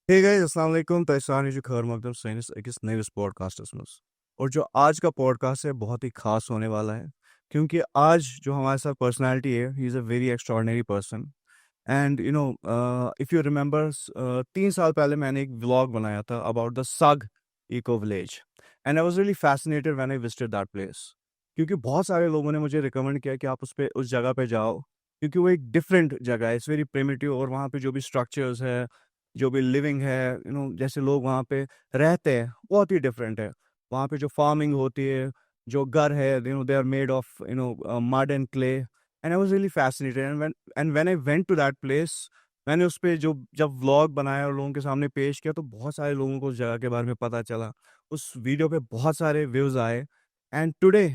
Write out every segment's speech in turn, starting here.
Hey guys, अस्सलाम वालेकुम। तहसान जो खैर मकदम सैनिस अकिस नैविस पॉडकास्टस में और जो आज का पॉडकास्ट है बहुत ही खास होने वाला है क्योंकि आज जो हमारे साथ पर्सनालिटी है he is a very extraordinary person and if you remember 3 साल पहले मैंने एक व्लॉग बनाया था about the Sagg eco village and I was really fascinated when I visited that place क्योंकि बहुत सारे लोगों ने मुझे रिकमेंड किया कि आप उस जगह पे जाओ क्योंकि वो एक डिफरेंट जगह है, इट्स वेरी प्रिमिटिव और वहाँ पे जो भी स्ट्रक्चर्स है जो भी लिविंग है जैसे लोग वहाँ पे रहते हैं बहुत ही डिफरेंट है। वहाँ पे जो फार्मिंग होती है, जो घर है, they are made of mud and clay and I was really fascinated and when I went to that place मैंने उस पे जो जब व्लॉग बनाया और लोगों के सामने पेश किया तो बहुत सारे लोगों को उस जगह के बारे में पता चला। उस वीडियो पे बहुत सारे व्यूज आए एंड टुडे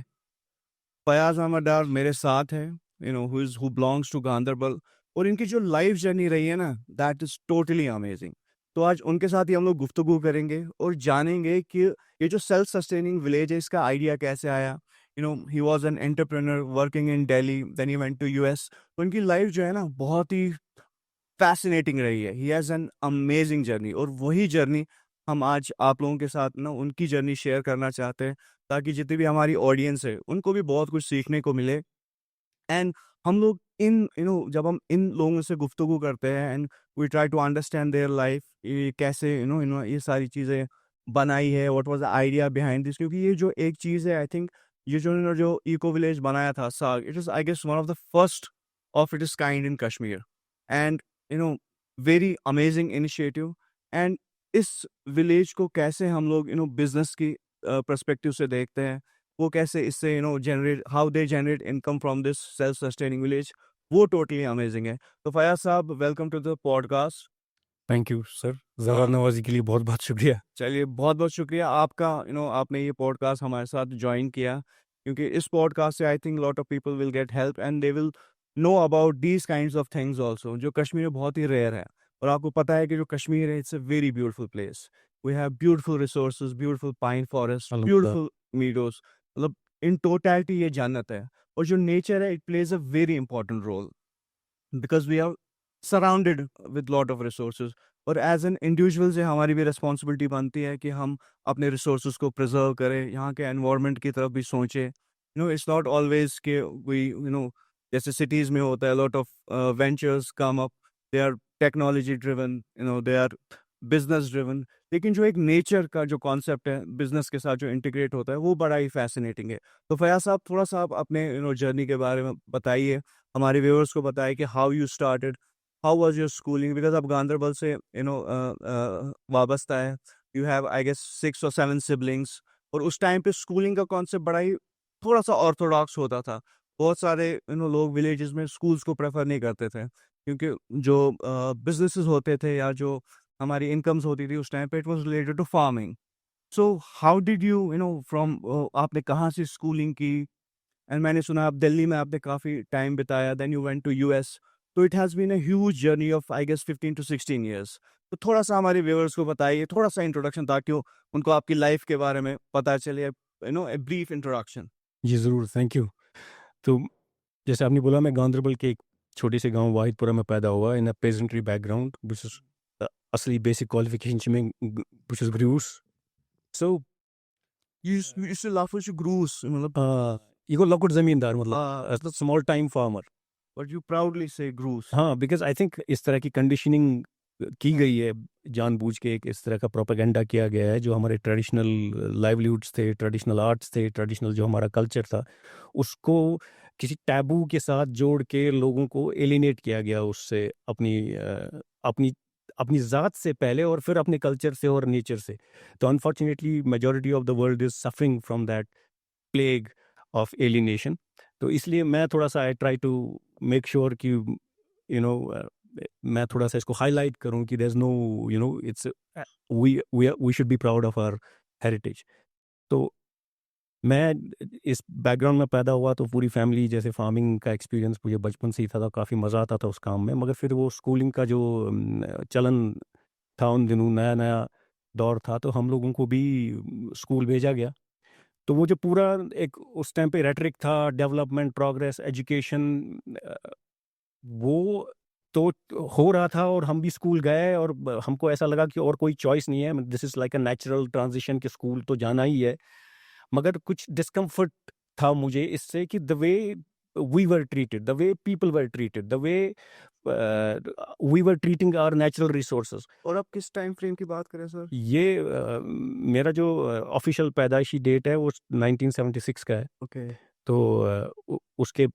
फयाज़ अहमद डार मेरे साथ है, हु बिलोंग्स टू गांदरबल और इनकी जो लाइफ जर्नी रही है ना दैट इज टोटली अमेजिंग। तो आज उनके साथ ही हम लोग गुफ्तगू करेंगे और जानेंगे कि ये जो सेल्फ सस्टेनिंग विलेज है इसका आइडिया कैसे आया। He was an entrepreneur working in Delhi, then he went to US. तो उनकी लाइफ जो है ना बहुत ही फैसिनेटिंग रही है। He has an amazing journey और वही जर्नी हम आज आप लोगों के साथ ना उनकी जर्नी शेयर करना चाहते हैं ताकि जितनी भी हमारी ऑडियंस है उनको भी बहुत कुछ सीखने को मिले। एंड हम लोग इन जब हम इन लोगों से गुफ्तगू करते हैं and we try to understand their life, ये कैसे ये सारी चीज़ें बनाई है, what was the idea behind this, क्योंकि ये जो एक चीज़ है आई थिंक ये जो जो इको विलेज बनाया था Sagg, it is I guess one of the first of it is kind in Kashmir and you know very amazing initiative. And इस विलेज को कैसे हम लोग बिजनेस की पर्सपेक्टिव से देखते हैं, वो कैसे इससे generate how they generate income from this self sustaining village, वो टोटली अमेजिंग है। तो फयाज साहब, welcome to the podcast. Thank you sir. ज़रा नवाजी के लिए बहुत बहुत शुक्रिया। चलिए, बहुत बहुत शुक्रिया आपका, आपने ये पॉडकास्ट हमारे साथ ज्वाइन किया क्योंकि इस पॉडकास्ट से I think lot of people will get help and they will know about these kinds of things also जो कश्मीर में बहुत ही रेयर है। और आपको पता है कि जो कश्मीर है it's a very beautiful place. We have beautiful resources, beautiful pine forest, अलहमदिल्ला। ब्यूटीफुल मीडोज, मतलब इन टोटलिटी ये जन्नत है। और जो नेचर है it plays a very important role because we are surrounded with lot of resources. और as an individual से हमारी भी रिस्पॉन्सिबिलिटी बनती है कि हम अपने रिसोर्सेज को प्रिजर्व करें, यहाँ के एनवायरनमेंट की तरफ भी सोचें। इट्स नॉट ऑलवेज के वी जैसे सिटीज़ में होता है lot of ventures come up, they are technology driven, they are business driven. लेकिन जो एक नेचर का जो कॉन्सेप्ट है बिजनेस के साथ जो इंटीग्रेट होता है वो बड़ा ही फैसिनेटिंग है। तो फयाज साहब, थोड़ा सा आप अपने जर्नी के बारे में बताइए, हमारे व्यूअर्स को बताइए कि how you started, how was your schooling, because आप गांदरबल से वाबस्ता है। यू हैव आई गेस 6 और 7 सिबलिंग्स और उस टाइम पे स्कूलिंग का कॉन्सेप्ट बड़ा ही थोड़ा सा ऑर्थोडॉक्स होता था। बहुत सारे लोग विलेजेस में स्कूल्स को प्रेफर नहीं करते थे क्योंकि जो बिजनेसेस होते थे या जो हमारी इनकम्स होती थी उस टाइम पे it was related to farming. So how did you from आपने कहाँ से स्कूलिंग की? एंड मैंने सुना आप दिल्ली में आपने काफ़ी टाइम बिताया, then you went to US. तो it has been a huge journey of I guess 15 to 16 years। तो थोड़ा सा हमारे व्यूअर्स को बताइए, थोड़ा सा इंट्रोडक्शन ताकि उनको आपकी लाइफ के बारे में पता चले, ए ब्रीफ इंट्रोडक्शन। जी ज़रूर, थैंक यू। तो जैसे आपने बोला, मैं गांदरबल के एक छोटे से गांव वाहिदपुरा में पैदा हुआ इन अ पेजेंट्री बैकग्राउंड। बस असली बेसिक क्वालिफिकेशन में बस gross. So you still laugh gross मतलब ये को लकुट ज़मींदार, मतलब small time farmer. But you proudly से ग्रूस। हाँ, बिकॉज़ आई थिंक इस तरह की कंडीशनिंग की गई है, जानबूझ के एक इस तरह का प्रोपेगेंडा किया गया है। जो हमारे ट्रेडिशनल लाइवलीहुड्स थे, ट्रेडिशनल आर्ट्स थे, ट्रेडिशनल जो हमारा कल्चर था, उसको किसी टैबू के साथ जोड़ के लोगों को एलिनेट किया गया उससे, अपनी अपनी ज़ात से पहले और फिर अपने कल्चर से और नेचर से। तो unfortunately majority of the world is suffering from that plague of alienation. तो इसलिए मैं थोड़ा-सा I try to make sure कि यू नो मैं थोड़ा-सा इसको हाइलाइट करूँ कि there is no, it's we should be proud of our heritage. तो मैं इस बैकग्राउंड में पैदा हुआ, तो पूरी फैमिली जैसे फार्मिंग का एक्सपीरियंस मुझे बचपन से ही था, तो काफ़ी मज़ा आता था उस काम में। मगर फिर वो स्कूलिंग का जो चलन था उन दिनों, नया-नया दौर था, तो हम लोगों को भी स्कूल भेजा गया। तो वो जो पूरा एक उस टाइम पे रेटरिक था, डेवलपमेंट, प्रोग्रेस, एजुकेशन, वो तो हो रहा था और हम भी स्कूल गए और हमको ऐसा लगा कि और कोई चॉइस नहीं है, this is like a natural transition कि स्कूल तो जाना ही है। मगर कुछ डिस्कम्फर्ट था मुझे इससे कि the way we were treated, the way people were treated, the way we were treating our natural resources. और आप किस टाइम फ्रेम की बात करें सर? ये मेरा जो ऑफिशियल पैदाइशी डेट है वो 1976 का है। ओके। तो उसके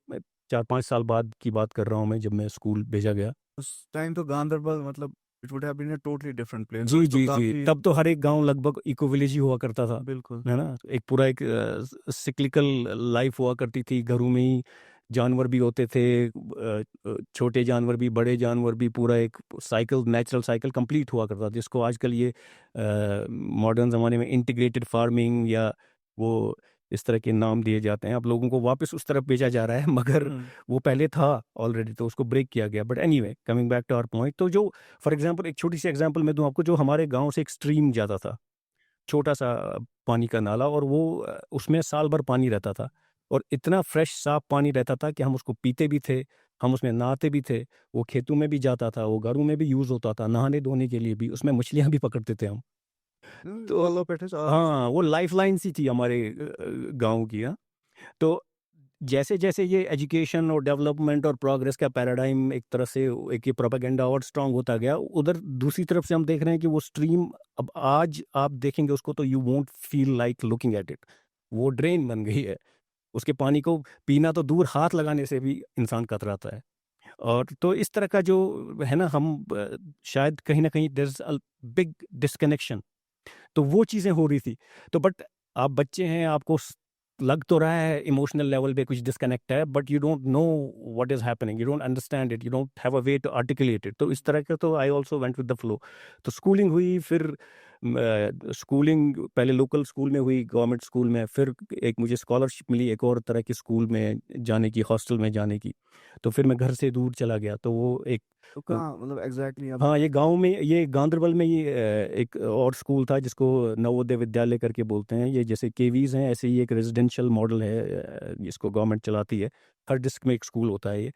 4-5 साल बाद की बात कर रहा हूँ मैं, जब मैं स्कूल भेजा गया। उस टाइम तो गांधरबल मतलब it would have been a totally different place. जी, तो जी, जी। काफी तब तो हर एक गाँव लगभग इको विलेज ही हुआ करता था, बिल्कुल। है ना? एक पूरा एक सिक्लिकल लाइफ हुआ करती थी, घरों में ही जानवर भी होते थे, छोटे जानवर भी, बड़े जानवर भी, पूरा एक साइकिल, नेचुरल साइकिल कंप्लीट हुआ करता था, जिसको आजकल ये मॉडर्न ज़माने में इंटीग्रेटेड फार्मिंग या वो इस तरह के नाम दिए जाते हैं। अब लोगों को वापस उस तरफ भेजा जा रहा है, मगर वो पहले था ऑलरेडी, तो उसको ब्रेक किया गया। But anyway, coming back to our point, तो जो फॉर एग्जांपल एक छोटी सी एग्जांपल मैं दूं आपको, जो हमारे गांव से एक स्ट्रीम जाता था, छोटा सा पानी का नाला, और वो उसमें साल भर पानी रहता था और इतना फ्रेश साफ पानी रहता था कि हम उसको पीते भी थे, हम उसमें नहाते भी थे, वो खेतों में भी जाता था, वो घरों में भी यूज़ होता था, नहाने धोने के लिए भी, उसमें मछलियाँ भी पकड़ते थे हम। तो ऑल ऑफ इट इज हाँ, वो लाइफलाइन सी थी हमारे गाँव की। हाँ, तो जैसे-जैसे ये एजुकेशन और डेवलपमेंट और प्रोग्रेस का पैराडाइम एक तरह से, एक ये प्रोपेगेंडा और स्ट्रांग होता गया, उधर दूसरी तरफ से हम देख रहे हैं कि वो स्ट्रीम, अब आज आप देखेंगे उसको तो you won't feel like looking at it. वो ड्रेन बन गई है। उसके पानी को पीना तो दूर, हाथ लगाने से भी इंसान कतराता है। और तो इस तरह का जो है ना, हम शायद कहीं न कहीं there is a big disconnection. तो वो चीज़ें हो रही थी। तो बट आप बच्चे हैं, आपको लग तो रहा है इमोशनल लेवल पे कुछ डिस्कनेक्ट है, but you don't know what is happening, you don't understand it, you don't have a way to articulate it. तो इस तरह का, तो I also went with the flow. तो स्कूलिंग हुई, फिर स्कूलिंग पहले लोकल स्कूल में हुई, गवर्नमेंट स्कूल में, फिर एक मुझे स्कॉलरशिप मिली एक और तरह के स्कूल में जाने की, हॉस्टल में जाने की। तो फिर मैं घर से दूर चला गया, तो वो एक तो कहाँ मतलब एग्जैक्टली आप? हाँ, ये गाँव में, ये गांदरबल में ये एक और स्कूल था जिसको नवोदय विद्यालय करके बोलते हैं। ये जैसे केवीज़ हैं, ऐसे ही एक रेजिडेंशियल मॉडल है, जिसको गवर्नमेंट चलाती है। हर डिस्ट्रिक्ट में एक स्कूल होता है ये।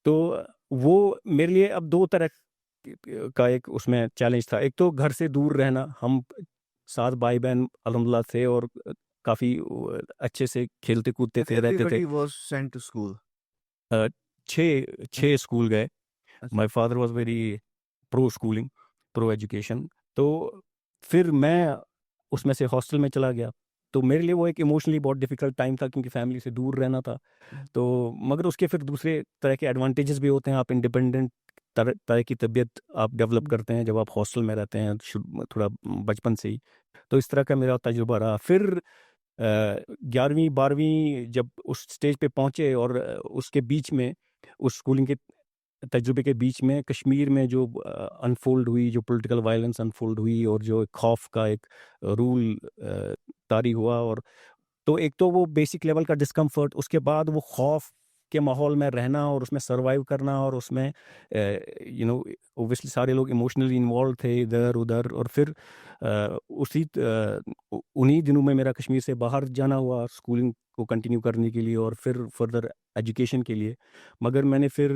तो वो मेरे लिए अब 2 तरह का एक उसमें चैलेंज था। एक तो घर से दूर रहना, हम 7 भाई-बहन अल्हम्दुलिल्लाह थे और काफ़ी अच्छे से खेलते-कूदते थे, रहते थे। Everybody was sent to school. Uh, 6 school गए। अच्छा। My father was very pro schooling, pro education. तो फिर मैं उसमें से हॉस्टल में चला गया। तो मेरे लिए वो एक इमोशनली बहुत डिफ़िकल्ट टाइम था, क्योंकि फैमिली से दूर रहना था। तो मगर उसके फिर दूसरे तरह के एडवांटेजेस भी होते हैं। आप इंडिपेंडेंट तरह तरह की तबीयत आप डेवलप करते हैं जब आप हॉस्टल में रहते हैं, थोड़ा बचपन से ही। तो इस तरह का मेरा तजुर्बा रहा। फिर 11वीं 12वीं जब उस स्टेज पे पहुँचे, और उसके बीच में, उस स्कूलिंग के तजुर्बे के बीच में, कश्मीर में जो अनफ़ोल्ड हुई, जो पॉलिटिकल वायलेंस अनफ़ोल्ड हुई, और जो खौफ़ का एक रूल तारी हुआ, और तो एक तो वो बेसिक लेवल का डिस्कम्फ़र्ट, उसके बाद वो खौफ़ के माहौल में रहना और उसमें सर्वाइव करना, और उसमें ऑब्वियसली सारे लोग इमोशनली इन्वॉल्व थे इधर-उधर। और फिर उन्हीं दिनों में मेरा कश्मीर से बाहर जाना हुआ स्कूलिंग को कंटिन्यू करने के लिए, और फिर फर्दर एजुकेशन के लिए। मगर मैंने फिर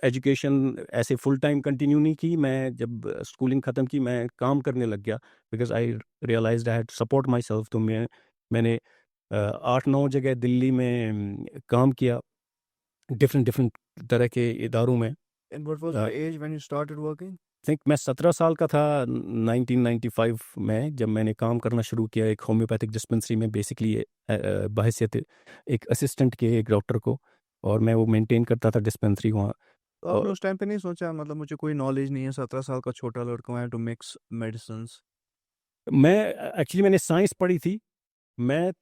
एजुकेशन ऐसे फुल टाइम कंटिन्यू नहीं की। मैं जब स्कूलिंग ख़त्म की, मैं काम करने लग गया, because I realised I had to support myself. तो मैंने 8-9 जगह दिल्ली में काम किया, डिफरेंट डिफरेंट तरह के इदारों में। And what was the age when you started working? Think मैं 17 साल का था 1995 में, जब मैंने काम करना शुरू किया एक होम्योपैथिक डिस्पेंसरी में, बेसिकली बहैसियत एक असिस्टेंट के एक डॉक्टर को, और मैं वो मेंटेन करता था डिस्पेंसरी वहाँ। तो आपने और उस टाइम पे नहीं सोचा मतलब मुझे कोई नॉलेज नहीं है, 17 साल का छोटा लड़का हूँ, I have to mix medicines? मैं एक्चुअली मैंने साइंस पढ़ी थी। मैं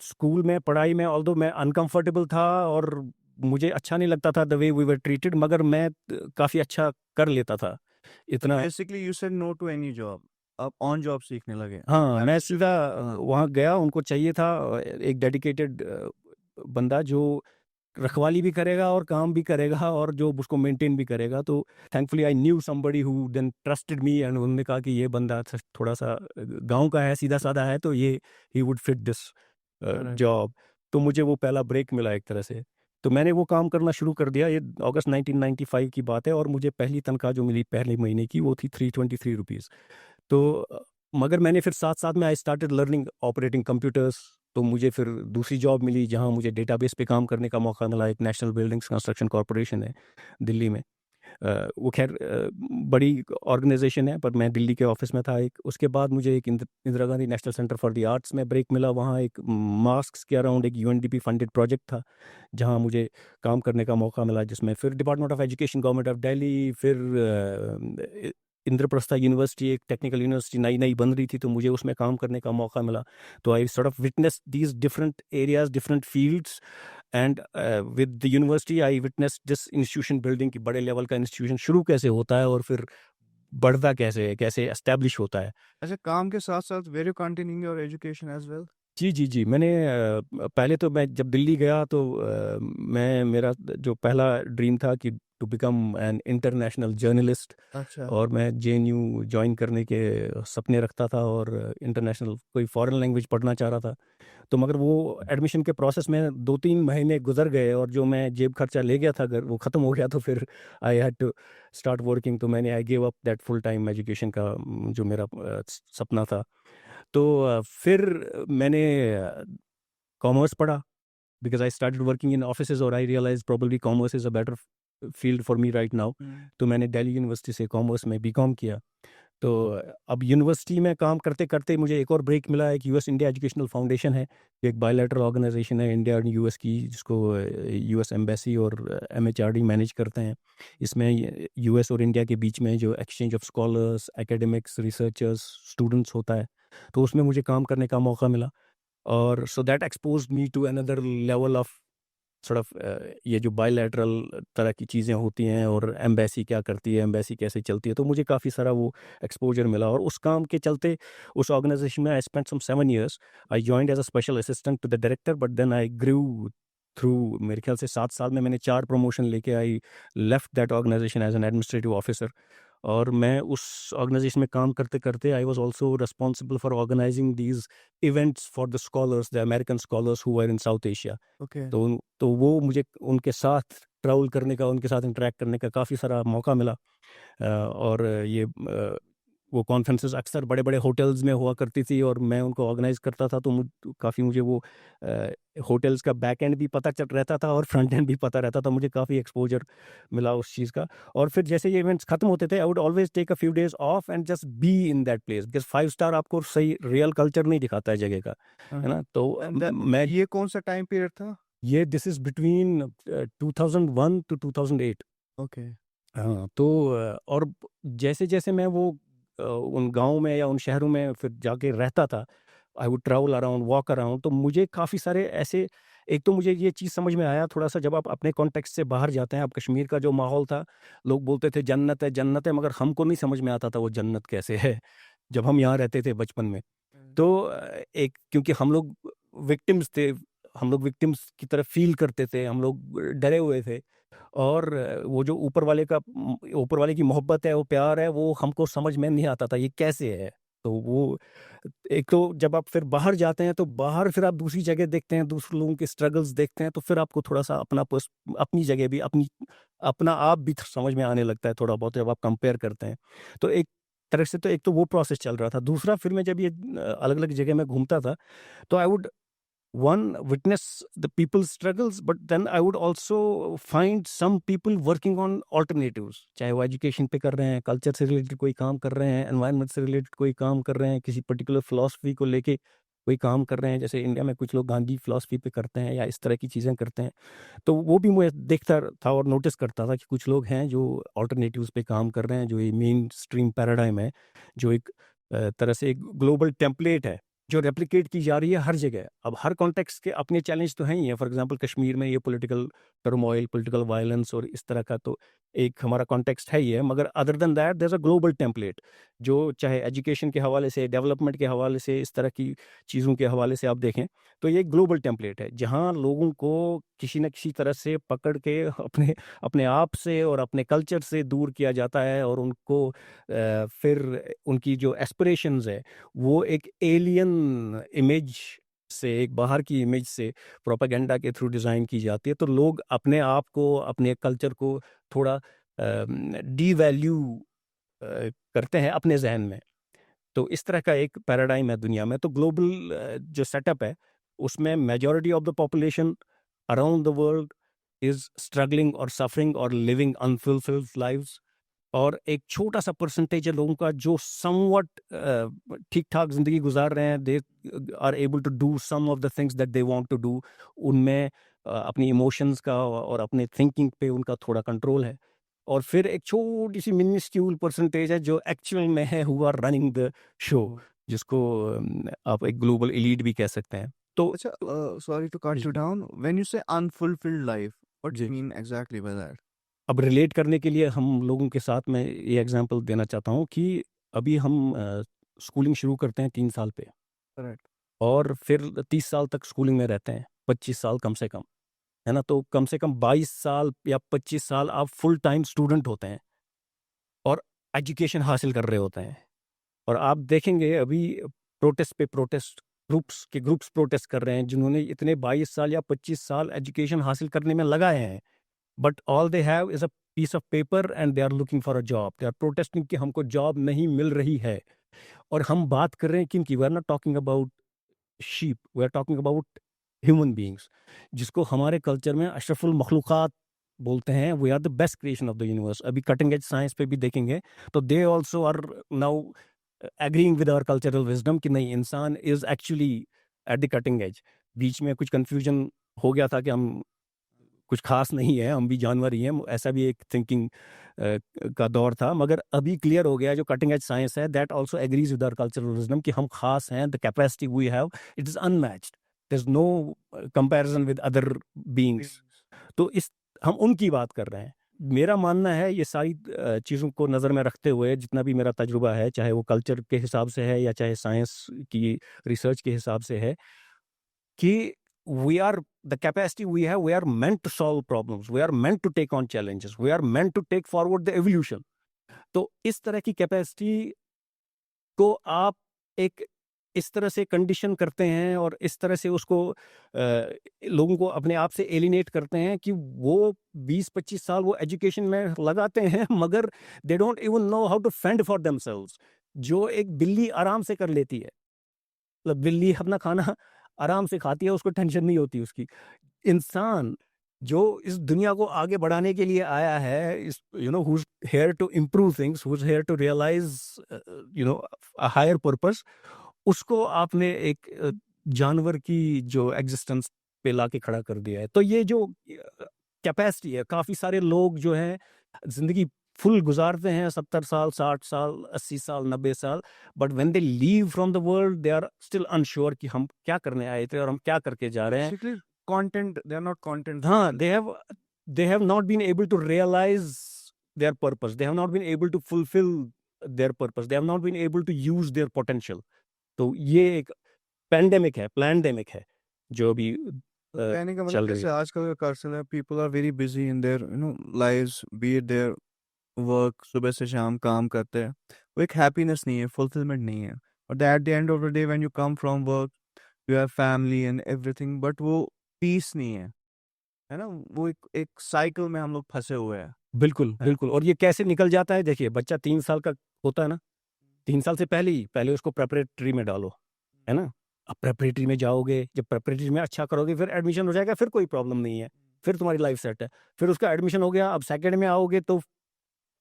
स्कूल में पढ़ाई में ऑल्दो मैं अनकंफर्टेबल था, और मुझे अच्छा नहीं लगता था the way we were treated, मगर मैं काफ़ी अच्छा कर लेता था इतना। Basically you said no to any job. आप ऑन जॉब सीखने लगे। हाँ, मैं सीधा वहाँ गया, उनको चाहिए था एक डेडिकेटेड बंदा जो रखवाली भी करेगा और काम भी करेगा और जो उसको मेंटेन भी करेगा। तो thankfully I knew somebody who then trusted me, and उन्होंने कहा कि ये बंदा थोड़ा सा गांव का है, सीधा साधा है, तो ये he would fit this right. Job. तो मुझे वो पहला ब्रेक मिला एक तरह से। तो मैंने वो काम करना शुरू कर दिया। ये अगस्त 1995 की बात है और मुझे पहली तनख्वाह जो मिली पहले महीने की वो थी 323 रुपीज़। तो मगर मैंने फिर साथ-साथ में I started learning operating computers. तो मुझे फिर दूसरी जॉब मिली जहाँ मुझे डेटाबेस पे काम करने का मौका मिला। एक नेशनल बिल्डिंग्स कंस्ट्रक्शन कॉर्पोरेशन है दिल्ली में। वो ख़ैर बड़ी ऑर्गेनाइज़ेशन है पर मैं दिल्ली के ऑफ़िस में था एक। उसके बाद मुझे एक Indira Gandhi national centre for the arts में ब्रेक मिला। वहाँ एक मास्क्स के अराउंड एक यूएनडीपी फंडेड प्रोजेक्ट था, जहाँ मुझे काम करने का मौका मिला, जिसमें फिर department of education government of Delhi, फिर इंद्रप्रस्थ यूनिवर्सिटी एक टेक्निकल यूनिवर्सिटी नई-नई बन रही थी, तो मुझे उसमें काम करने का मौका मिला। तो I sort of witnessed these different areas, different fields and with the university I witnessed this institution building की बड़े लेवल का इंस्टीट्यूशन शुरू कैसे होता है और फिर बढ़ता कैसे है, कैसे एस्टैब्लिश होता है। अच्छा, काम के साथ-साथ were you continuing your education as well? जी, जी, जी। मैंने पहले तो मैं जब दिल्ली गया तो मैं मेरा जो पहला ड्रीम था कि to become an international journalist, अच्छा। और मैं जेएनयू जॉइन करने के सपने रखता था और इंटरनेशनल कोई फ़ॉरेन लैंग्वेज पढ़ना चाह रहा था। तो मगर वो एडमिशन के प्रोसेस में 2-3 महीने गुज़र गए और जो मैं जेब खर्चा ले गया था घर, वो ख़त्म हो गया। तो फिर I had to start working. तो मैंने I give up that full time education का जो मेरा सपना था। तो फिर मैंने कॉमर्स पढ़ा because I started working in offices और I realised probably commerce is a better field for me right now. हुँ। तो मैंने दिल्ली यूनिवर्सिटी से कॉमर्स में बीकॉम किया। तो अब यूनिवर्सिटी में काम करते-करते मुझे एक और ब्रेक मिला। एक यूएस इंडिया एजुकेशनल फाउंडेशन है, एक बायलैटरल ऑर्गेनाइज़ेशन है इंडिया और यूएस की, जिसको यूएस एम्बेसी और एमएचआरडी मैनेज करते हैं। इसमें यूएस और इंडिया के बीच में जो exchange of scholars, academics, researchers, students होता है, तो उसमें मुझे काम करने का मौका मिला। और so that exposed me to another level of sort of ये जो बायलैटरल तरह की चीज़ें होती हैं और एम्बेसी क्या करती है, एम्बेसी कैसे चलती है, तो मुझे काफ़ी सारा वो एक्सपोज़र मिला। और उस काम के चलते उस ऑर्गेनाइज़ेशन में I spent some 7 years. I joined as a special assistant to the director, but then I grew through, मेरे ख्याल से 7 साल में मैंने 4 प्रमोशन लेके I left that organisation as an administrative officer. और मैं उस ऑर्गेनाइज़ेशन में काम करते-करते I was also responsible for organising these events for the scholars, the American scholars who were in South Asia. Okay. तो वो मुझे उनके साथ ट्रैवल करने का, उनके साथ इंटरैक्ट करने का काफ़ी सारा मौका मिला। और वो कॉन्फ्रेंसेस अक्सर बड़े-बड़े होटल्स में हुआ करती थी और मैं उनको ऑर्गेनाइज़ करता था। तो काफ़ी मुझे वो होटल्स का बैक एंड भी पता चल रहता था और फ्रंट एंड भी पता रहता था। मुझे काफ़ी एक्सपोज़र मिला उस चीज़ का। और फिर जैसे ये इवेंट्स खत्म होते थे, I would always take a few days off and just be in that place, because 5 star आपको सही रियल कल्चर नहीं दिखाता है जगह का, हाँ। है ना? तो एंड द मैं ये कौन-सा टाइम पीरियड था? ये this is between 2001 to 2008। Okay. हाँ, तो और जैसे-जैसे मैं वो उन गाँव में या उन शहरों में फिर जाके रहता था, I would travel around, walk around, तो मुझे काफ़ी सारे ऐसे, एक तो मुझे ये चीज़ समझ में आया थोड़ा-सा, जब आप अपने कॉन्टेक्स्ट से बाहर जाते हैं। अब कश्मीर का जो माहौल था, लोग बोलते थे जन्नत है, मगर हमको नहीं समझ में आता था वो जन्नत कैसे है, जब हम यहाँ रहते थे बचपन में। हुँ। तो एक क्योंकि हम लोग विक्टिम्स थे, हम लोग विक्टिम्स की तरह फ़ील करते थे, हम लोग डरे हुए थे। और वो जो ऊपर वाले की मोहब्बत है, वो प्यार है, वो हमको समझ में नहीं आता था, ये कैसे है? तो वो एक तो जब आप फिर बाहर जाते हैं, तो बाहर फिर आप दूसरी जगह देखते हैं, दूसरे लोगों के स्ट्रगल्स देखते हैं, तो फिर आपको थोड़ा-सा अपनी जगह भी, अपना आप भी समझ में आने लगता है थोड़ा बहुत, जब आप कंपेयर करते हैं। तो एक तरह से तो एक तो वो प्रोसेस चल रहा था। दूसरा, फिर मैं जब ये अलग-अलग जगह में घूमता था, तो I would one witness the people's struggles, but then I would also find some people working on alternatives, चाहे वो एजुकेशन पे कर रहे हैं, कल्चर से रिलेटेड कोई काम कर रहे हैं, एनवायरनमेंट से रिलेटेड कोई काम कर रहे हैं, किसी पर्टिकुलर फिलॉसफी को लेके कोई काम कर रहे हैं। जैसे इंडिया में कुछ लोग गांधी फिलॉसफी पे करते हैं या इस तरह की चीज़ें करते हैं। तो वो भी मैं देखता था और नोटिस करता था कि कुछ लोग हैं जो अल्टरनेटिव्स पे काम कर रहे हैं, जो ये मेन स्ट्रीम पैराडाइम है, जो एक तरह से एक ग्लोबल टेम्पलेट है, जो रेप्लिकेट की जा रही है हर जगह। अब हर कॉन्टेक्स्ट के अपने चैलेंज तो हैं ही हैं। फॉर एग्जांपल कश्मीर में ये पॉलिटिकल टर्मोइल, पॉलिटिकल वायलेंस और इस तरह का तो एक हमारा कॉन्टेक्स्ट है ही है, मगर other than that there is a global template, जो चाहे एजुकेशन के हवाले से, डेवलपमेंट के हवाले से, इस तरह की चीज़ों के हवाले से आप देखें, तो ये एक ग्लोबल टेम्पलेट है, जहाँ लोगों को किसी न किसी तरह से पकड़ के अपने अपने आप से और अपने कल्चर से दूर किया जाता है और उनको फिर उनकी जो एस्पिरेशंस है, वो एक एलियन इमेज से, एक बाहर की इमेज से प्रोपेगेंडा के थ्रू डिज़ाइन की जाती है, तो लोग अपने आप को, अपने कल्चर को थोड़ा डीवैल्यू करते हैं अपने ज़हन में। तो इस तरह का एक पैराडाइम है दुनिया में। तो ग्लोबल जो सेटअप है, उसमें majority of the population around the world is struggling और सफरिंग और लिविंग अनफुलफिल्ड लाइव्स, और एक छोटा-सा परसेंटेज है लोगों का जो समव्हाट ठीक-ठाक ज़िंदगी गुज़ार रहे हैं। They are able to do some of the things that they want to do. उनमें अपनी इमोशंस का और अपने थिंकिंग पे उनका थोड़ा कंट्रोल है। और फिर एक छोटी-सी मिनिस्क्यूल परसेंटेज है जो एक्चुअल में है who are running the show, जिसको आप एक ग्लोबल एलीट भी कह सकते हैं। तो अच्छा, sorry to cut जी, you down. When you say unfulfilled life, what do जी। you mean exactly by that? अब रिलेट करने के लिए हम लोगों के साथ मैं ये एग्ज़ाम्पल देना चाहता हूँ कि अभी हम स्कूलिंग शुरू करते हैं 3 साल पे, Correct. और फिर 30 साल तक स्कूलिंग में रहते हैं, 25 साल कम से कम, है ना? तो कम से कम 22 साल या 25 साल आप फुल टाइम स्टूडेंट होते हैं और एजुकेशन हासिल कर रहे होते हैं। और आप देखेंगे अभी प्रोटेस्ट पे प्रोटेस्ट, ग्रुप्स प्रोटेस्ट कर रहे हैं जिन्होंने इतने 22 साल या 25 साल एजुकेशन हासिल करने में लगाए हैं। But all they have is a piece of paper and they are looking for a job. They are protesting कि हमको जॉब नहीं मिल रही है। और हम बात कर रहे हैं किनकी? We are not talking about sheep, we are talking about human beings, जिसको हमारे कल्चर में अशरफुल मखलूक़ात बोलते हैं। We are the best creation of the universe. अभी कटिंग एज साइंस पे भी देखेंगे तो they also are now agreeing with our cultural wisdom कि नहीं, इंसान is actually at the cutting edge. बीच में कुछ कन्फ्यूजन हो गया था कि हम कुछ ख़ास नहीं है, हम भी जानवर ही हैं, ऐसा भी एक थिंकिंग का दौर था। मगर अभी क्लियर हो गया है, जो कटिंग एज साइंस है that also agrees with our cultural wisdom कि हम ख़ास हैं, the capacity we have it is unmatched, there is no comparison with other beings. तो इस हम उनकी बात कर रहे हैं। मेरा मानना है ये सारी चीज़ों को नज़र में रखते हुए जितना भी मेरा तजुर्बा है, चाहे वो कल्चर के हिसाब से है या चाहे साइंस की रिसर्च के हिसाब से है, कि we are the capacity we have, we are meant to solve problems, we are meant to take on challenges, we are meant to take forward the evolution. तो इस तरह की कैपेसिटी को आप एक इस तरह से कंडीशन करते हैं और इस तरह से उसको लोगों को अपने आप से एलिनेट करते हैं कि वो 20-25 साल वो एजुकेशन में लगाते हैं मगर they don't even know how to fend for themselves. जो एक बिल्ली आराम से कर लेती है, मतलब बिल्ली अपना खाना आराम से खाती है, उसको टेंशन नहीं होती उसकी। इंसान जो इस दुनिया को आगे बढ़ाने के लिए आया है, इस who is here to improve things, who is here to realise you know a higher purpose, उसको आपने एक जानवर की जो एक्जिस्टेंस पे लाके खड़ा कर दिया है। तो ये जो कैपेसिटी है, काफ़ी सारे लोग जो हैं ज़िंदगी फुल गुज़ारते हैं 70 साल, 60 साल, 80 साल, 90 साल, but when they leave from the world they are still unsure कि हम क्या करने आए थे और हम क्या करके जा रहे हैं। Basically, content, they are not content हाँ, people. they have not been able to realize their purpose. They have not been able to fulfill their purpose. They have not been able to use their potential. तो ये एक प्लेंडेमिक है, जो अभी कहने का मतलब चल रही जैसे है। आजकल का कल्चर है, people are very busy in their lives, be it their work, सुबह से शाम काम करते हैं, वो एक हैप्पीनेस नहीं है, फुलफिलमेंट नहीं है। और at the end of the day when you come from work, you have family and everything, but वो पीस नहीं है ना? वो एक एक साइकिल में हम लोग फंसे हुए हैं। बिल्कुल, बिल्कुल। और ये कैसे निकल जाता है, देखिए बच्चा 3 साल का होता है ना, 3 साल से पहले उसको प्रेपरेटरी में डालो, है ना? अब प्रेपरेटरी में जाओगे, जब प्रेपरेटरी में अच्छा करोगे फिर एडमिशन हो जाएगा, फिर कोई प्रॉब्लम नहीं है, फिर तुम्हारी लाइफ सेट है। फिर उसका एडमिशन हो गया, अब सेकंड में आओगे तो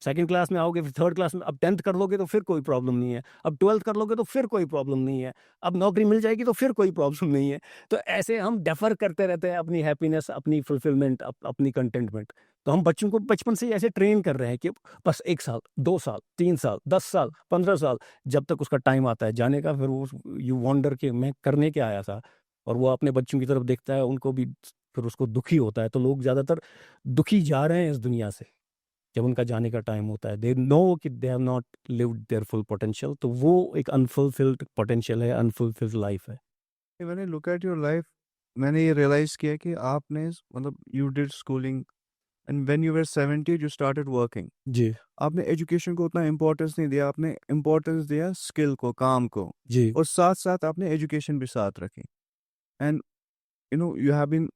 सेकंड क्लास में आओगे, फिर थर्ड क्लास में, अब 10th कर लोगे तो फिर कोई प्रॉब्लम नहीं है, अब 12th कर लोगे तो फिर कोई प्रॉब्लम नहीं है, अब नौकरी मिल जाएगी तो फिर कोई प्रॉब्लम नहीं है। तो ऐसे हम डेफर करते रहते हैं अपनी हैप्पीनेस, अपनी फुलफिलमेंट, अपनी कंटेंटमेंट। तो हम बच्चों को बचपन से ही ऐसे ट्रेन कर रहे हैं कि बस 1 साल, 2 साल, 3 साल, 10 साल, 15 साल, जब तक उसका टाइम आता है जाने का, फिर वो यू वंडर कि मैं करने क्या आया था। और वो अपने बच्चों की तरफ देखता है, उनको भी फिर उसको दुखी होता है। तो लोग ज़्यादातर दुखी जा रहे हैं इस दुनिया से। जब उनका जाने का टाइम होता है, दे नो कि they have not lived there full potential, तो वो एक अनफुलफिल्ड पोटेंशियल है, अनफुलफिल्ड लाइफ है। When I look at your life, मैंने ये रियलाइज किया कि आपने मतलब you did schooling and when you were 70 you started working. जी, आपने एजुकेशन को उतना इम्पोर्टेंस नहीं दिया, आपने इम्पोर्टेंस दिया स्किल को, काम को, जी, और साथ साथ आपने एजुकेशन भी साथ रखी। एंड यू हैव बीन,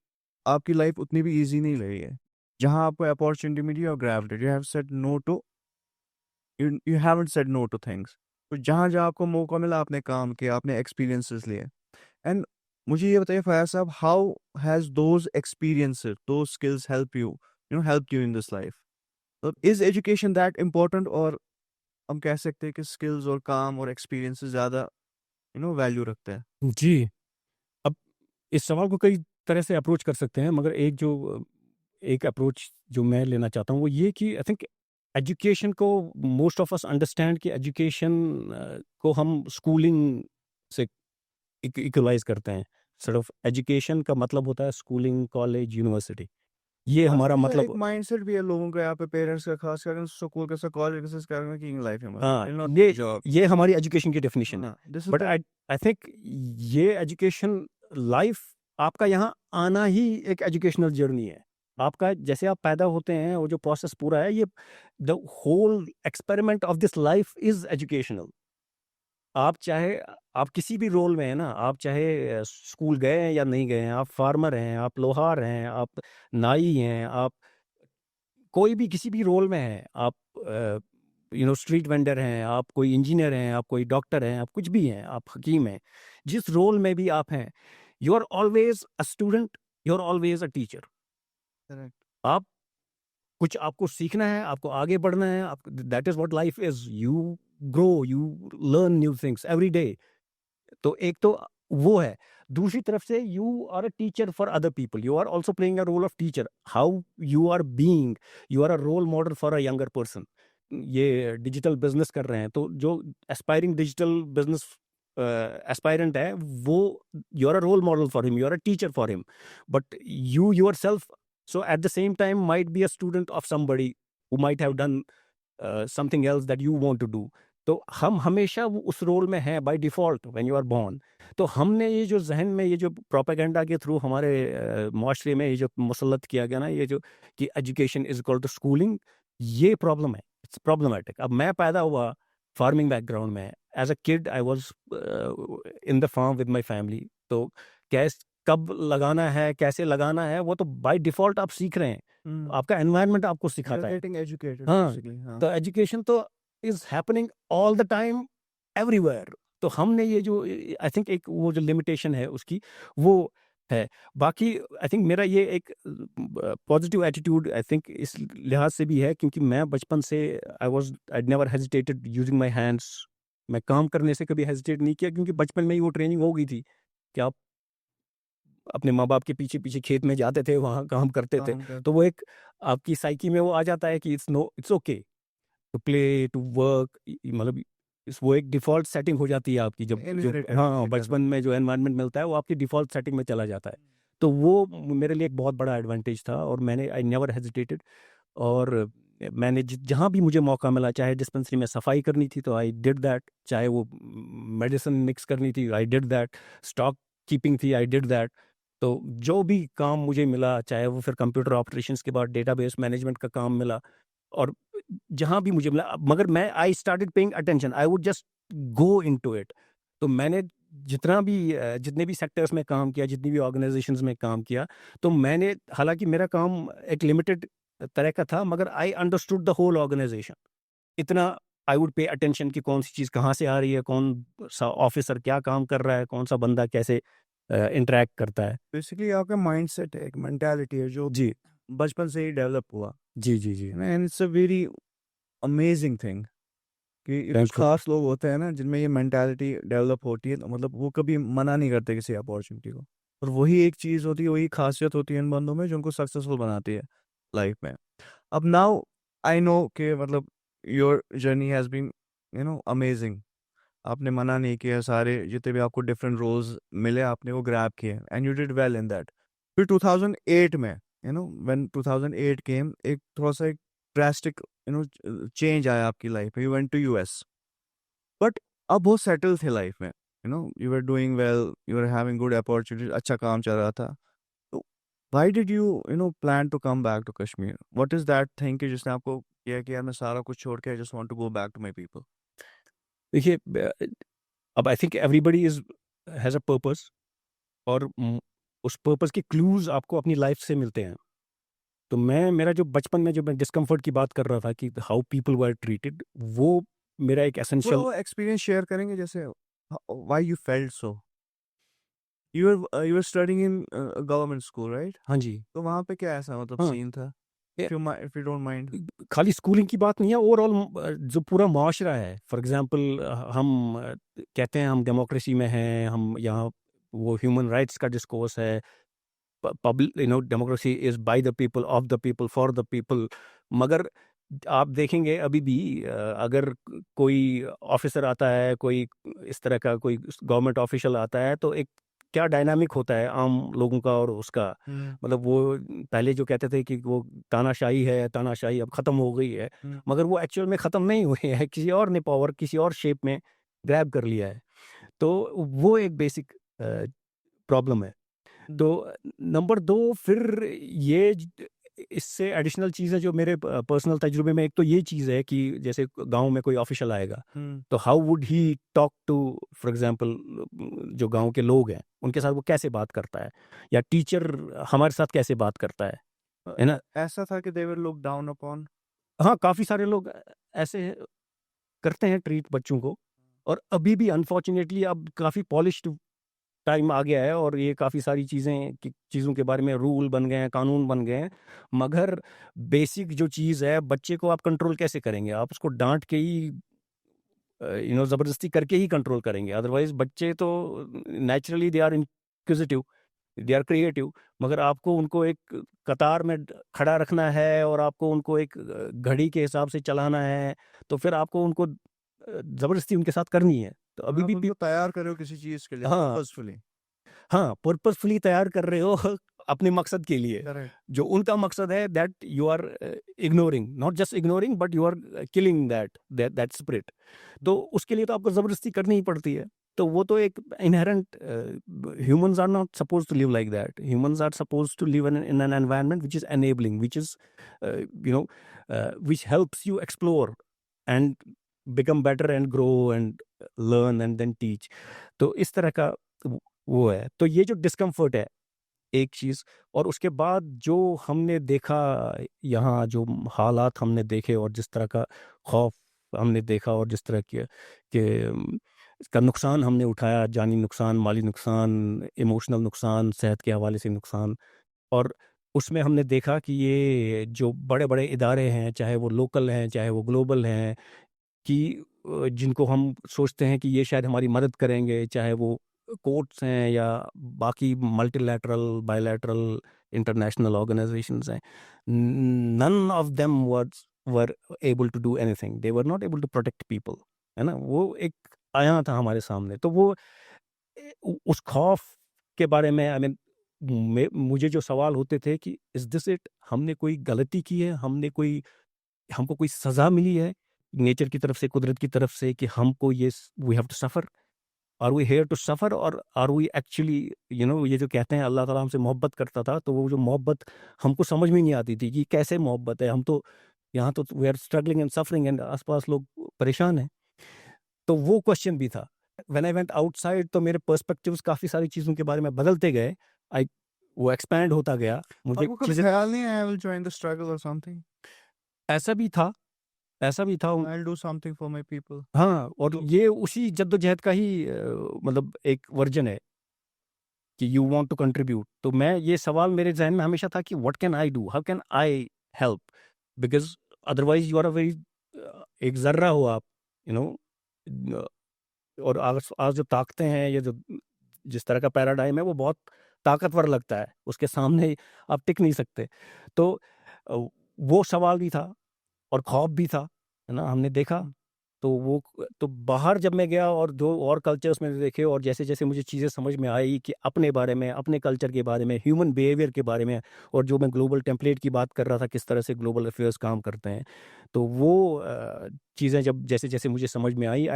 आपकी लाइफ उतनी भी इजी नहीं रही है। जहाँ आपको अपॉर्चुनिटी मिली और grabbed it, you have said no to, you haven't said no to things. तो जहाँ जहाँ आपको मौका मिला आपने काम किया, आपने एक्सपीरियंसेस लिए। एंड मुझे ये बताइए फयाज साहब, how has those experiences, those skills help help you in this life? तो इज एजुकेशन दैट इम्पोर्टेंट, और हम कह सकते हैं कि स्किल्स और काम और एक्सपीरियंसेस ज़्यादा वैल्यू रखते हैं? जी। अब इस सवाल को कई तरह से अप्रोच कर सकते हैं, मगर एक अप्रोच जो मैं लेना चाहता हूँ वो ये कि आई थिंक एजुकेशन को, मोस्ट ऑफ अस अंडरस्टैंड कि एजुकेशन को हम स्कूलिंग से इक्वलाइज करते हैं। सॉर्ट ऑफ एजुकेशन का मतलब होता है स्कूलिंग, कॉलेज, यूनिवर्सिटी। ये हाँ, हमारा ये एक मतलब। माइंडसेट भी है लोगों का यहाँ पे, पेरेंट्स का, खास करके स्कूल के साथ कॉलेज के साथ करने की लाइफ है हाँ, हमारी, नॉट ये जॉब। ये हमारी एजुकेशन की डेफिनेशन है। हाँ, this is but the I I think ये एजुकेशन लाइफ, आपका यहाँ आना ही एक एजुकेशनल जर्नी है। आपका जैसे आप पैदा होते हैं, वो जो प्रोसेस पूरा है, ये the whole experiment of this life is educational. आप चाहे आप किसी भी रोल में हैं ना, आप चाहे स्कूल गए हैं या नहीं गए हैं, आप फार्मर हैं, आप लोहार हैं, आप नाई हैं, आप कोई भी किसी भी रोल में हैं, आप स्ट्रीट वेंडर हैं, आप कोई इंजीनियर हैं, आप कोई डॉक्टर हैं, आप कुछ भी हैं, आप हकीम हैं, जिस रोल में भी आप हैं, you are always a student, you are always a teacher. Correct. आप कुछ आपको सीखना है, आपको आगे बढ़ना है, आप that is what life is. You grow, you learn new things every day. तो एक तो वो है। दूसरी तरफ से you are a teacher for other people, you are also playing a role of teacher. How you are being, you are a role model for a younger person. ये digital business कर रहे हैं, तो जो एस्पायरिंग डिजिटल बिजनेस एस्पायरेंट है, वो you are a role model for him, you are a teacher for him. But you yourself, so at the same time, might be a student of somebody who might have done something else that you want to do. तो हम हमेशा वो उस role में हैं by default when you are born. तो हमने ये जो ज़हन में, ये जो प्रोपेगेंडा के थ्रू हमारे माशरे में ये जो मुसल्लत किया गया ना, ये जो कि education is equal to schooling, ये प्रॉब्लम है, इट्स प्रॉब्लमैटिक। अब मैं पैदा हुआ फार्मिंग बैकग्राउंड में। As a kid I was in the farm with my family. तो कैस कब लगाना है, कैसे लगाना है, वो तो बाय डिफ़ॉल्ट आप सीख रहे हैं। आपका एनवायरनमेंट आपको यू आर सिखाता है। गेटिंग एजुकेटेड हाँ, बेसिकली। हाँ, तो एजुकेशन तो is happening all the time, everywhere. तो हमने ये जो आई थिंक एक वो जो लिमिटेशन है उसकी, वो है। बाकी आई थिंक मेरा ये एक पॉजिटिव एटीट्यूड आई थिंक इस लिहाज से भी है, क्योंकि मैं बचपन से I never hesitated using my hands. मैं काम करने से कभी हेजिटेट नहीं किया, क्योंकि बचपन में ही वो ट्रेनिंग हो गई थी कि आप अपने माँ-बाप के पीछे-पीछे खेत में जाते थे, वहाँ काम करते थे। काम कर। तो वो एक आपकी साइकी में वो आ जाता है कि it's okay to play, to work. मतलब वो एक डिफ़ॉल्ट सेटिंग हो जाती है आपकी, जब इनहेरिटेड हाँ, ये कह बचपन सकते में जो एनवायरनमेंट मिलता है वो आपकी डिफ़ॉल्ट सेटिंग में चला जाता है। तो वो मेरे लिए एक बहुत बड़ा एडवांटेज था, और मैंने आई नेवर हेजिटेटेड। और मैंने जहाँ भी मुझे मौका मिला, चाहे डिस्पेंसरी में सफाई करनी थी तो आई डिड दैट, चाहे वो मेडिसिन मिक्स करनी थी I did that, stock keeping थी आई डिड दैट। तो जो भी काम मुझे मिला, चाहे वो फिर कंप्यूटर ऑपरेशंस के बाद डेटाबेस मैनेजमेंट का काम मिला, और जहाँ भी मुझे मिला, मगर मैं I started paying attention, I would just go into it. तो मैंने जितने भी सेक्टर्स में काम किया, जितनी भी ऑर्गेनाइजेशंस में काम किया, तो मैंने, हालांकि मेरा काम एक लिमिटेड तरह का था, मगर I understood the whole organisation. इतना आई वुड पे अटेंशन कि कौन सी चीज़ कहाँ से आ रही है, कौन सा ऑफिसर क्या काम कर रहा है, कौन सा बंदा कैसे इंटरेक्ट करता है। बेसिकली आपका माइंडसेट है, एक मेंटालिटी है जो जी, बचपन से ही डेवलप हुआ, जी, जी, जी। And it's a very amazing thing कि ये कुछ थैंक्स। खास लोग होते हैं ना जिनमें ये मेंटालिटी डेवलप होती है, तो मतलब वो कभी मना नहीं करते किसी अपॉर्चुनिटी को। और वही एक चीज़ होती है, वही खासियत होती है इन बंदों में जो उनको सक्सेसफुल बनाती है लाइफ में। अब नाउ आई नो कि मतलब your journey has been amazing. आपने मना नहीं किया, सारे जितने भी आपको डिफरेंट रोल्स मिले आपने वो ग्रैब किए, and you did well in that. फिर 2008 में व्हेन 2008 केम, एक थोड़ा सा एक ड्रास्टिक चेंज आया आपकी लाइफ में, you went to US. But अब वो सेटल थे लाइफ में, you were doing well, you were having good opportunities, अच्छा काम चल रहा था। तो why did you plan to come back to Kashmir? What is that thing कि जिसने आपको किया कि यार मैं सारा कुछ छोड़ के I just want to go back to my people? देखिए, अब I think everybody is has a purpose. और उस पर्पस के क्लूज आपको अपनी लाइफ से मिलते हैं। तो मेरा जो बचपन में जो मैं डिस्कम्फर्ट की बात कर रहा था कि हाउ पीपल वर ट्रीटेड, वो मेरा एक एसेंशियल। वो एक्सपीरियंस शेयर करेंगे जैसे why you felt so you were studying in government school right? हाँ जी। तो वहाँ पे क्या ऐसा मतलब हाँ, सीन था? ए- इफ यू डोंट माइंड। खाली स्कूलिंग की बात नहीं है, ओवरऑल जो पूरा माशरा है। फॉर एग्जांपल हम कहते हैं हम डेमोक्रेसी में हैं, हम यहाँ वो ह्यूमन राइट्स का डिस्कोर्स है, public democracy is by the people, of the people, for the people. मगर आप देखेंगे अभी भी अगर कोई ऑफिसर आता है, कोई इस तरह का कोई गवर्नमेंट ऑफिशियल आता है, तो एक क्या डायनामिक होता है आम लोगों का और उसका। मतलब वो पहले जो कहते थे कि वो तानाशाही है, तानाशाही अब खत्म हो गई है, मगर वो एक्चुअल में खत्म नहीं हुई है, किसी और ने पावर किसी और शेप में ग्रैब कर लिया है। तो वो एक बेसिक प्रॉब्लम है। तो नंबर 2 फिर ये इससे एडिशनल चीज़ है जो मेरे पर्सनल तजुर्बे में, एक तो ये चीज़ है कि जैसे गाँव में कोई ऑफिशियल आएगा, तो how would he talk to, for example जो गाँव के लोग हैं, उनके साथ वो कैसे बात करता है, या टीचर हमारे साथ कैसे बात करता है ना? ऐसा था कि दे वर लुक डाउन अपॉन। हाँ, काफ़ी सारे लोग ऐसे करते हैं ट्रीट बच्चों को। और अभी भी अनफॉर्चुनेटली अब काफ़ी पॉलिश्ड टाइम आ गया है और ये काफ़ी सारी चीज़ों के बारे में रूल बन गए हैं, कानून बन गए हैं। मगर बेसिक जो चीज़ है, बच्चे को आप कंट्रोल कैसे करेंगे? आप उसको डाँट के ही ज़बरदस्ती करके ही कंट्रोल करेंगे। अदरवाइज़ बच्चे तो naturally they are inquisitive, they are creative. मगर आपको उनको एक कतार में खड़ा रखना है और आपको उनको एक घड़ी के हिसाब से चलाना है, तो फिर आपको उनको ज़बरदस्ती उनके साथ करनी है। तो अभी आप भी उनको तैयार कर रहे हो किसी चीज के लिए हाँ, पर्पसफुली। हाँ, पर्पसफुली तैयार कर रहे हो अपने मकसद के लिए। करेक्ट। जो उनका मकसद है that you are ignoring, not just ignoring but you are killing that spirit. तो उसके लिए तो आपको ज़बरदस्ती करनी ही पड़ती है। तो वो तो एक inherent, humans are not supposed to live like that. Humans are supposed to live in an environment which is enabling, which is which helps you explore and become better and grow and learn and then teach. तो इस तरह का वो है। तो ये जो discomfort है एक चीज़, और उसके बाद जो हमने देखा यहाँ, जो हालात हमने देखे और जिस तरह का खौफ हमने देखा और जिस तरह के इसका नुकसान हमने उठाया, जानी नुकसान, माली नुकसान, इमोशनल नुकसान, सेहत के हवाले से नुकसान। और उसमें हमने देखा कि ये जो बड़े-बड़े इदारे हैं, चाहे वो लोकल हैं, चाहे वो ग्लोबल हैं, कि जिनको हम सोचते हैं कि ये शायद हमारी मदद करेंगे, चाहे वो कोर्ट्स हैं या बाकी मल्टीलैटरल, बायलैटरल, इंटरनेशनल ऑर्गेनाइजेशंस हैं, none of them were able to do anything, they were not able to protect people, है ना? वो एक आया था हमारे सामने। तो वो उस खौफ के बारे में, आई मीन, मुझे जो सवाल होते थे कि इज दिस इट, हमने कोई गलती की है, हमको कोई सजा मिली है नेचर की तरफ से, कुदरत की तरफ से, कि हमको ये we have to suffer, are we here to suffer, और आर वी एक्चुअली, ये जो कहते हैं अल्लाह ताला हमसे मोहब्बत करता था, तो वो जो मोहब्बत हमको समझ में नहीं आती थी कि कैसे मोहब्बत है। हम तो यहाँ तो we are struggling and suffering एंड आसपास लोग परेशान हैं। तो वो क्वेश्चन भी था। व्हेन आई वेंट आउटसाइड, तो मेरे पर्सपेक्टिव्स काफ़ी सारी चीज़ों के बारे में बदलते गए। आई वो एक्सपैंड होता गया। मुझे आपको कभी चीज़ें ख्याल नहीं आया I will join the struggle और समथिंग? ऐसा भी था, ऐसा भी था। I will do something for my people. हाँ, और तो ये उसी जद्दोजहद का ही मतलब एक वर्जन है कि यू वांट टू कंट्रीब्यूट। तो मैं, ये सवाल मेरे ज़हन में हमेशा था कि what can I do? How can I help? Because otherwise you are a very एक ज़र्रा हो आप, यू नो। और आज आज जो ताकतें हैं, ये जो जिस तरह का पैराडाइम है, वो बहुत ताकतवर लगता है। उसके सामने आप टिक नहीं सकते। तो वो सवाल भी था और खौफ भी था, है ना? हमने देखा। तो वो तो बाहर जब मैं गया और जो और कल्चर्स मैंने देखे, और जैसे-जैसे मुझे चीज़ें समझ में आई कि अपने बारे में, अपने कल्चर के बारे में, ह्यूमन बिहेवियर के बारे में, और जो मैं ग्लोबल टेम्पलेट की बात कर रहा था, किस तरह से ग्लोबल अफेयर्स काम करते हैं। तो वो चीज़ें जब जैसे-जैसे मुझे समझ में आई,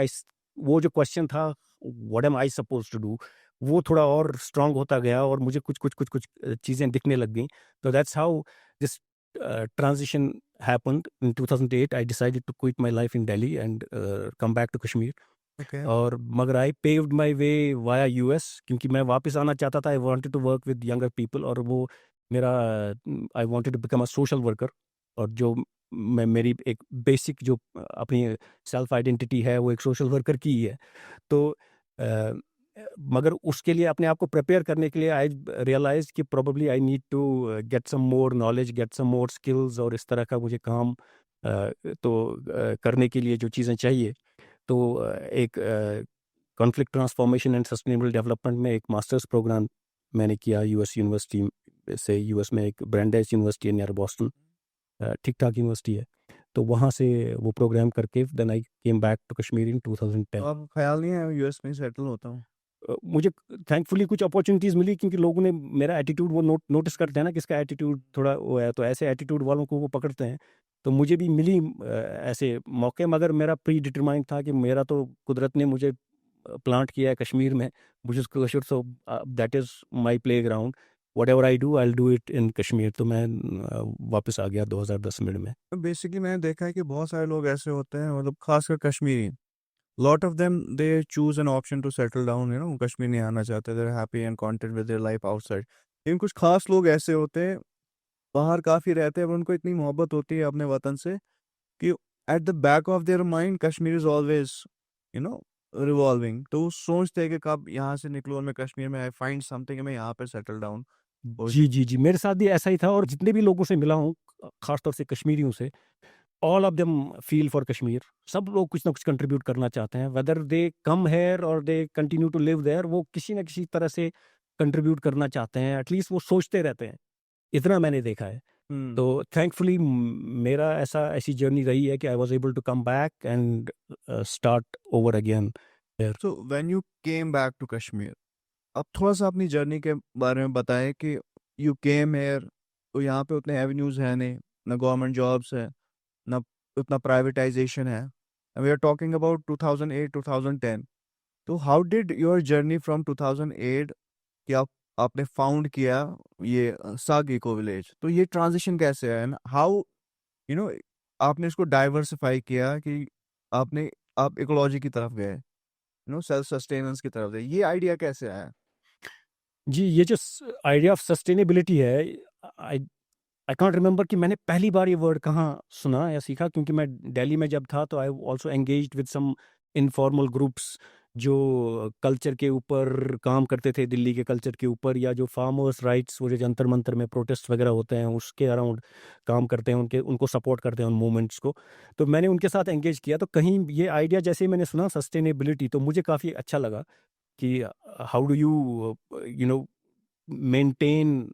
वो जो क्वेश्चन था, what am I supposed to do, वो थोड़ा और स्ट्रॉन्ग होता गया और मुझे कुछ चीज़ें दिखने लग गईं। तो that's how this transition happened in 2008. I decided to quit my life in Delhi and come back to Kashmir. Okay. और मगर I paved my way via US, क्योंकि मैं वापस आना चाहता था। I wanted to work with younger people, और वो मेरा I wanted to become a social worker. और जो मैं मेरी एक बेसिक जो अपनी सेल्फ आइडेंटिटी है वो एक सोशल वर्कर की ही है। तो अ, मगर उसके लिए अपने आप को प्रिपेयर करने के लिए आई रियलाइज कि probably I need to get some more knowledge, get some more skills, और इस तरह का मुझे काम करने के लिए जो चीज़ें चाहिए। तो एक conflict transformation and sustainable development में एक मास्टर्स प्रोग्राम मैंने किया यूएस यूनिवर्सिटी से। यूएस में एक ब्रांडेज यूनिवर्सिटी है नियर बॉस्टन, ठीक ठाक यूनिवर्सिटी है। तो वहाँ से वो प्रोग्राम करके then I came back to Kashmir in तो 2010। आपको ख्याल नहीं है यूएस में सेटल होता हूँ? मुझे थैंकफुली कुछ अपॉर्चुनिटीज़ मिली, क्योंकि लोगों ने मेरा एटीट्यूड वो नोटिस करते हैं ना, किसका एटीट्यूड थोड़ा वो है, तो ऐसे एटीट्यूड वालों को वो पकड़ते हैं। तो मुझे भी मिली ऐसे मौके, मगर मेरा प्री डिटरमाइंड था कि मेरा तो कुदरत ने मुझे प्लांट किया है कश्मीर में, मुझे Kashmir, so that is my playground. Whatever I do, I will do it in Kashmir. तो मैं वापस आ गया 2010 में। बेसिकली मैंने देखा है कि बहुत सारे लोग ऐसे होते हैं, मतलब खासकर Kashmiri, lot of them they choose an option to settle down, Kashmir नहीं आना चाहते, they are happy and content with their life outside. लेकिन कुछ खास लोग ऐसे होते हैं, बाहर काफ़ी रहते हैं, पर उनको इतनी मोहब्बत होती है अपने वतन से कि at the back of their mind Kashmir is always you know revolving. तो वो सोचते हैं कि कब यहाँ से निकलो और मैं कश्मीर में आई फाइंड समथिंग, मैं यहाँ पे सेटल डाउन हो जी, जी, जी। मेरे साथ भी ऐसा ही था, और जितने भी लोगों से मिला हूँ, ख़ास तौर से कश्मीरियों से, all of them feel for Kashmir. सब लोग कुछ ना कुछ कंट्रीब्यूट करना चाहते हैं, वेदर दे कम हियर और they continue to live there, वो किसी न किसी तरह से कंट्रीब्यूट करना चाहते हैं, एटलीस्ट वो सोचते रहते हैं। इतना मैंने देखा है। जाए। तो थैंकफुली मेरा ऐसी जर्नी रही है कि I was able to come back and start over again there. So when you came back to Kashmir, अब थोड़ा सा अपनी जर्नी के बारे में बताएं कि यू केम हेयर, तो यहाँ पे उतने एवेन्यूज हैं नहीं, ना गवर्नमेंट जॉब्स है, ना उतना प्राइवेटाइजेशन है। We are talking about 2008 2010। तो how did your journey from 2008 कि आपने फाउंड किया ये साग इको विलेज, तो ये ट्रांजिशन कैसे है एंड हाउ यू नो आपने इसको डाइवर्सिफाई किया कि आपने आप इकोलॉजी की तरफ गए, सेल्फ सस्टेनेंस की तरफ गए, ये आइडिया कैसे आया? जी, ये जो आइडिया ऑफ सस्टेनेबिलिटी है, आई आई कांट रिमेंबर कि मैंने पहली बार ये वर्ड कहाँ सुना या सीखा, क्योंकि मैं दिल्ली में जब था तो I also engaged with some informal groups जो कल्चर के ऊपर काम करते थे, दिल्ली के कल्चर के ऊपर, या जो फार्मर्स राइट्स, वो जो जंतर मंतर में प्रोटेस्ट वगैरह होते हैं उसके अराउंड काम करते हैं, उनको सपोर्ट करते हैं उन मूवमेंट्स को। तो मैंने उनके साथ एंगेज किया, तो कहीं ये आइडिया जैसे ही मैंने सुना सस्टेनेबिलिटी, तो मुझे काफ़ी अच्छा लगा कि how do you you know maintain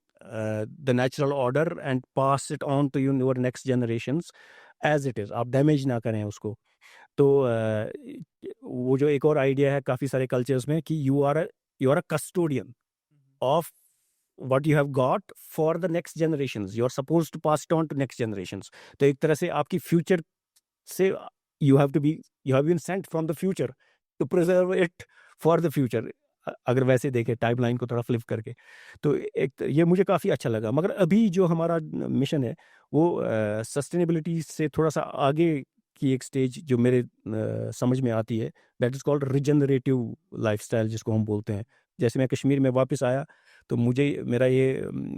the natural order and pass it on to your next generations as it is, आप डैमेज ना करें उसको। तो वो जो एक और आइडिया है काफ़ी सारे कल्चर्स में कि you are a custodian of what you have got for the next generations, you are supposed to pass it on to next generations। तो एक तरह से आपकी फ्यूचर से you have to be you have been sent from the future to preserve it for the future। अगर वैसे देखें timeline को थोड़ा फ्लिप करके, तो ये मुझे काफ़ी अच्छा लगा। मगर अभी जो हमारा मिशन है वो सस्टेनेबिलिटी से थोड़ा सा आगे की एक स्टेज जो मेरे समझ में आती है, that is called regenerative lifestyle, जिसको हम बोलते हैं। जैसे मैं कश्मीर में वापस आया तो मुझे मेरा ये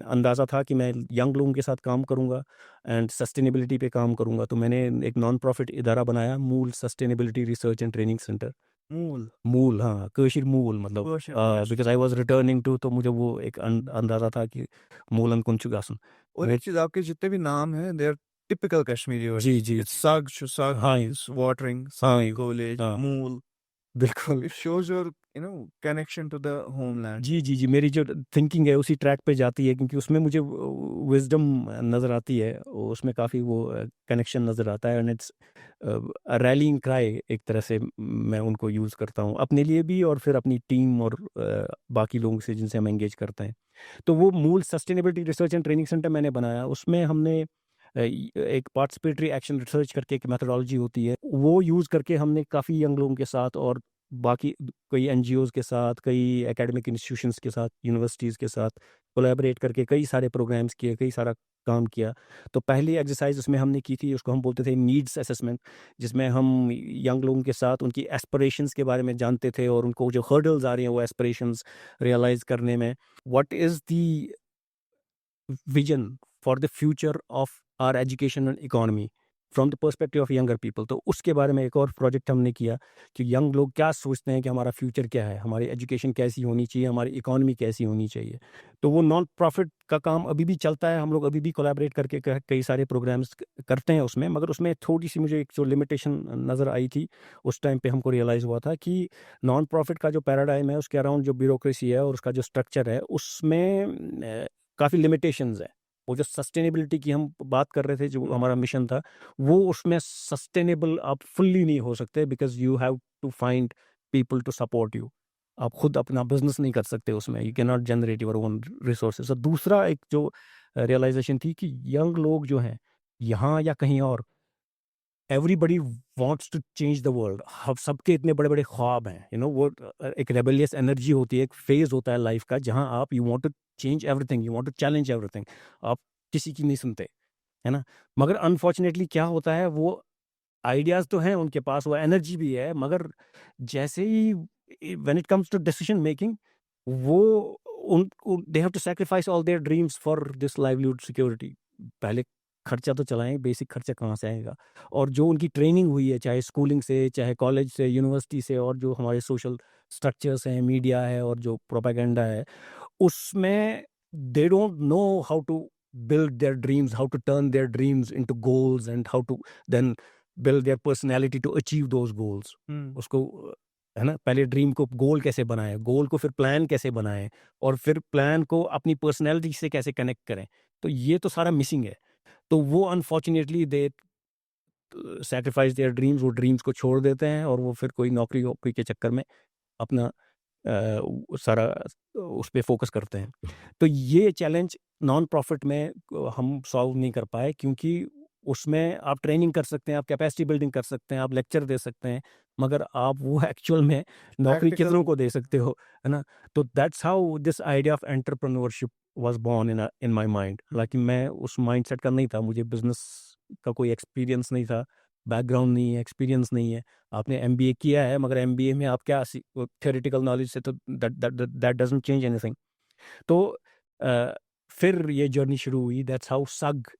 अंदाज़ा था कि मैं यंग लोगों के साथ काम करूँगा एंड सस्टेनेबिलिटी पे काम करूँगा। तो मैंने एक नॉन प्रॉफिट इदारा बनाया, Mool sustainability research and training centre. Mool Mool, हाँ, कशिर मूल मतलब question because I was returning to, तो मुझे वो एक अंदाज़ा था कि मूलन कुंचुगासन। और एक चीज, आपके जितने भी नाम हैं they are typical Kashmiri word. जी, जी, इट्स जी। साग साग, हाँ, वाटरिंग, हाँ, विलेज, हाँ, मूल। बिल्कुल। It shows your connection to the homeland. जी, जी, जी, मेरी जो थिंकिंग है उसी ट्रैक पे जाती है, क्योंकि उसमें मुझे विज़डम नज़र आती है, उसमें काफ़ी वो कनेक्शन नज़र आता है, एंड इट्स रैलीइंग क्राई एक तरह से मैं उनको यूज़ करता हूँ, अपने लिए भी और फिर अपनी टीम और बाकी लोगों से जिनसे हम एंगेज करते हैं। तो वो मूल sustainability research and training centre मैंने बनाया, उसमें हमने एक पार्टिसिपेटरी एक्शन रिसर्च करके एक मेथोडोलॉजी होती है, वो यूज़ करके हमने काफ़ी यंग लोगों के साथ और बाकी कई एनजीओज़ के साथ, कई एकेडमिक इंस्टीट्यूशंस के साथ, यूनिवर्सिटीज़ के साथ कोलैबोरेट करके कई सारे प्रोग्राम्स किए, कई सारा काम किया। तो पहली एक्सरसाइज उसमें हमने की थी, उसको हम बोलते थे नीड्स असेसमेंट, जिसमें हम यंग लोगों के साथ उनकी एस्पिरेशंस के बारे में जानते थे और उनको जो हर्डल्स आ रही हैं वो एस्पिरेशंस रियलाइज़ करने में, what is the vision for the future of our education and economy from the perspective of younger people। तो उसके बारे में एक और प्रोजेक्ट हमने किया कि यंग लोग क्या सोचते हैं कि हमारा फ्यूचर क्या है, हमारी एजुकेशन कैसी होनी चाहिए, हमारी इकोनॉमी कैसी होनी चाहिए। तो वो नॉन प्रॉफिट का काम अभी भी चलता है, हम लोग अभी भी कोलैबोरेट करके कई सारे प्रोग्राम्स करते हैं उसमें, मगर उसमें थोड़ी सी मुझे एक जो लिमिटेशन नज़र आई थी उस टाइम पे हमको रियलाइज़ हुआ था कि नॉन प्रॉफिट का जो पैराडाइम है उसके अराउंड जो ब्यूरोक्रेसी है और उसका जो स्ट्रक्चर है उसमें काफ़ी लिमिटेशंस है। वो जो सस्टेनेबिलिटी की हम बात कर रहे थे, जो हमारा मिशन था, वो उसमें सस्टेनेबल आप फुल्ली नहीं हो सकते because you have to find people to support you. आप खुद अपना बिज़नेस नहीं कर सकते उसमें, you can not generate your own resources. और दूसरा एक जो रियलाइज़ेशन थी कि यंग लोग जो हैं, यहाँ या कहीं और, everybody wants to change the world. हम सबके इतने बड़े-बड़े ख्वाब हैं, वो एक रेबेलियस एनर्जी होती है, एक फेज़ होता है लाइफ़ का जहाँ आप you want to change everything, you want to challenge everything. आप किसी की नहीं सुनते, है ना? मगर अनफॉर्चुनेटली क्या होता है, वो आइडियाज़ तो हैं उनके पास, वो एनर्जी भी है, मगर जैसे ही when it comes to decision making, वो उन they have to sacrifice all their dreams for this livelihood security. पहले खर्चा तो चलाएँ, बेसिक खर्चा कहाँ से आएगा? और जो उनकी ट्रेनिंग हुई है, चाहे स्कूलिंग से, चाहे कॉलेज से, यूनिवर्सिटी से, और जो हमारे सोशल स्ट्रक्चर्स हैं, मीडिया है और जो प्रोपेगेंडा है, उसमें they don't know how to build their dreams, how to turn their dreams into goals, and how to then build their personality to achieve those goals। उसको है ना, पहले ड्रीम को गोल कैसे बनाएं, गोल को फिर प्लान कैसे बनाएं, और फिर प्लान को अपनी पर्सनैलिटी से कैसे कनेक्ट करें। तो ये तो सारा मिसिंग है। तो वो unfortunately they sacrifice their dreams, वो ड्रीम्स को छोड़ देते हैं और वो फिर कोई नौकरी वोकरी के चक्कर में अपना सारा उस पे फ़ोकस करते हैं। तो ये चैलेंज नॉन प्रॉफ़िट में हम सॉल्व नहीं कर पाए, क्योंकि उसमें आप ट्रेनिंग कर सकते हैं, आप कैपेसिटी बिल्डिंग कर सकते हैं, आप लेक्चर दे सकते हैं, मगर आप वो एक्चुअल में नौकरी प्रैक्टिकल कितनों को दे सकते हो, है ना? तो that's how this idea of entrepreneurship was born in my mind. हालाँकि मैं उस माइंडसेट का नहीं था, मुझे बिज़नेस का कोई एक्सपीरियंस नहीं था, बैकग्राउंड नहीं है, एक्सपीरियंस नहीं है। आपने एमबीए किया है, मगर एमबीए में आप क्या थ्योरेटिकल नॉलेज से तो दैट डजंट चेंज एनीथिंग। तो अ, फिर ये जर्नी शुरू हुई, दैट्स हाउ सग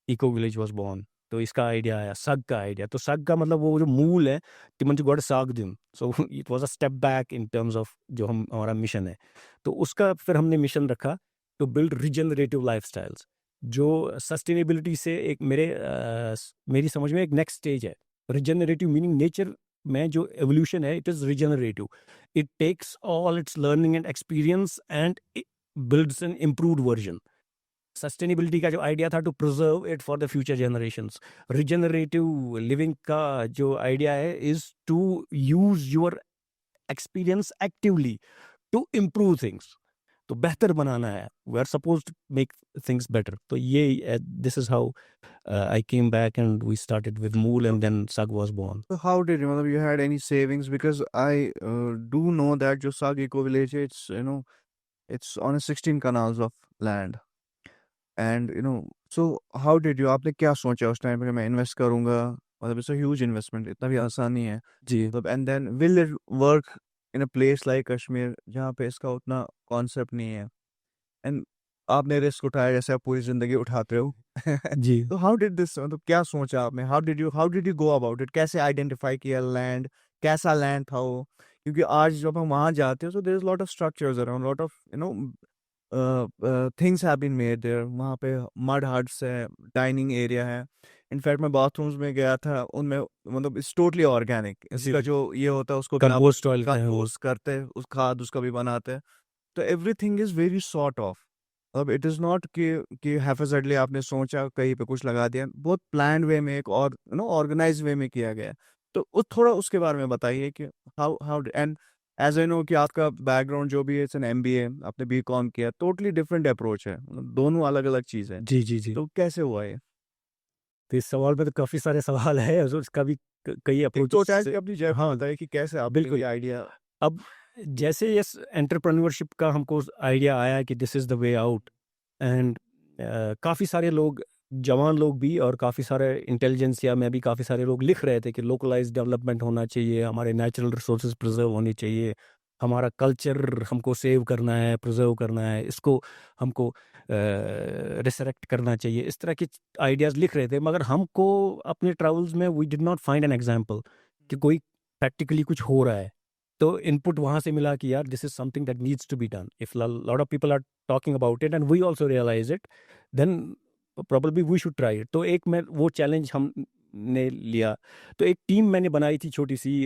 इको विलेज वाज बोर्न। तो इसका आइडिया आया, सग का आइडिया। तो सग का मतलब वो जो मूल है, तिमंज गॉड साग दिन। So it was a step back in terms of जो हम हमारा मिशन है। तो उसका फिर हमने मिशन रखा टू बिल्ड रिजेनरेटिव लाइफस्टाइल्स, जो सस्टेनेबिलिटी से एक मेरी समझ में एक नेक्स्ट स्टेज है। रिजेनरेटिव मीनिंग नेचर में जो एवोल्यूशन है, it is regenerative. It takes all its learning and experience and builds an improved version. Sustainability का जो आइडिया था, to preserve it for the future generations. Regenerative living का जो idea है is to use your experience actively to improve things. तो बेहतर बनाना है, we are suppose to make things better. तो ये this is how I came back and we started with Mool and then Sag was born. So how did you, मतलब you had any savings? Because I do know that जो Sag Eco Village है, it's on a 16 canals of land, and so how did you, आपने क्या सोचा उस time पे कि मैं इन्वेस्ट करूंगा? मतलब it's a huge investment, इतना भी आसान नहीं है। जी मतलब and then will it work in a place like Kashmir जहाँ पे इसका उतना कॉन्सेप्ट नहीं है, एंड आपने रिस्क उठाया जैसे आप पूरी जिंदगी उठाते हो। जी तो हाउ डिड दिस, मतलब क्या सोचा आपने? How did you go about it? कैसे आइडेंटिफाई किया लैंड? कैसा लैंड था वो? क्योंकि आज जब हम वहाँ जाते हैं, so there is lot of structures around, lot of things have been made there। वहाँ पे मड हट्स है, डाइनिंग एरिया है। इनफैक्ट मैं बाथरूम्स में गया था, उनमें मतलब इट्स टोटली ऑर्गेनिक। इसका जो ये होता है उसको क्या कंपोस्ट ऑयल का है वो। कंपोस्ट करते हैं, उस खाद उसका भी बनाते हैं। तो everything is very sort of. अब इट इज़ नॉट कि हैफेजर्डली आपने सोचा कहीं पे कुछ लगा दिया, बहुत प्लान वे में, एक और ऑर्गेनाइज वे में किया गया है। तो थोड़ा उसके बारे में बताइए कि how how and as I know कि आपका बैकग्राउंड जो भी है, इट्स एन एमबीए, आपने बीकॉम किया, टोटली डिफरेंट अप्रोच है, मतलब दोनों अलग अलग चीज़ है। जी जी जी। तो कैसे हुआ ये? तो इस सवाल में तो काफ़ी सारे सवाल है, और उसका भी कई एक तो अप्रोचेस होता है से कि अपनी जर्नी हाँ, बताइए कि कैसे आपने बिल्कुल। ये आइडिया अब जैसे इस एंटरप्रेन्योरशिप का हमको आइडिया आया कि this is the way out and काफ़ी सारे लोग, जवान लोग भी और काफ़ी सारे इंटेलिजेंसिया में भी काफ़ी सारे लोग लिख रहे थे कि लोकलाइज्ड डेवलपमेंट होना चाहिए, हमारे नेचुरल रिसोर्सेज प्रिजर्व होने चाहिए, हमारा कल्चर हमको सेव करना है, प्रिजर्व करना है, इसको हमको रिसरेक्ट करना चाहिए। इस तरह के आइडियाज़ लिख रहे थे, मगर हमको अपने ट्रैवल्स में we did not find an example कि कोई प्रैक्टिकली कुछ हो रहा है। तो इनपुट वहाँ से मिला कि यार this is something that needs to be done, if lot of people are talking about it and we also realise it, then probably we should try it. तो एक मैं वो चैलेंज हमने लिया। तो एक टीम मैंने बनाई थी छोटी सी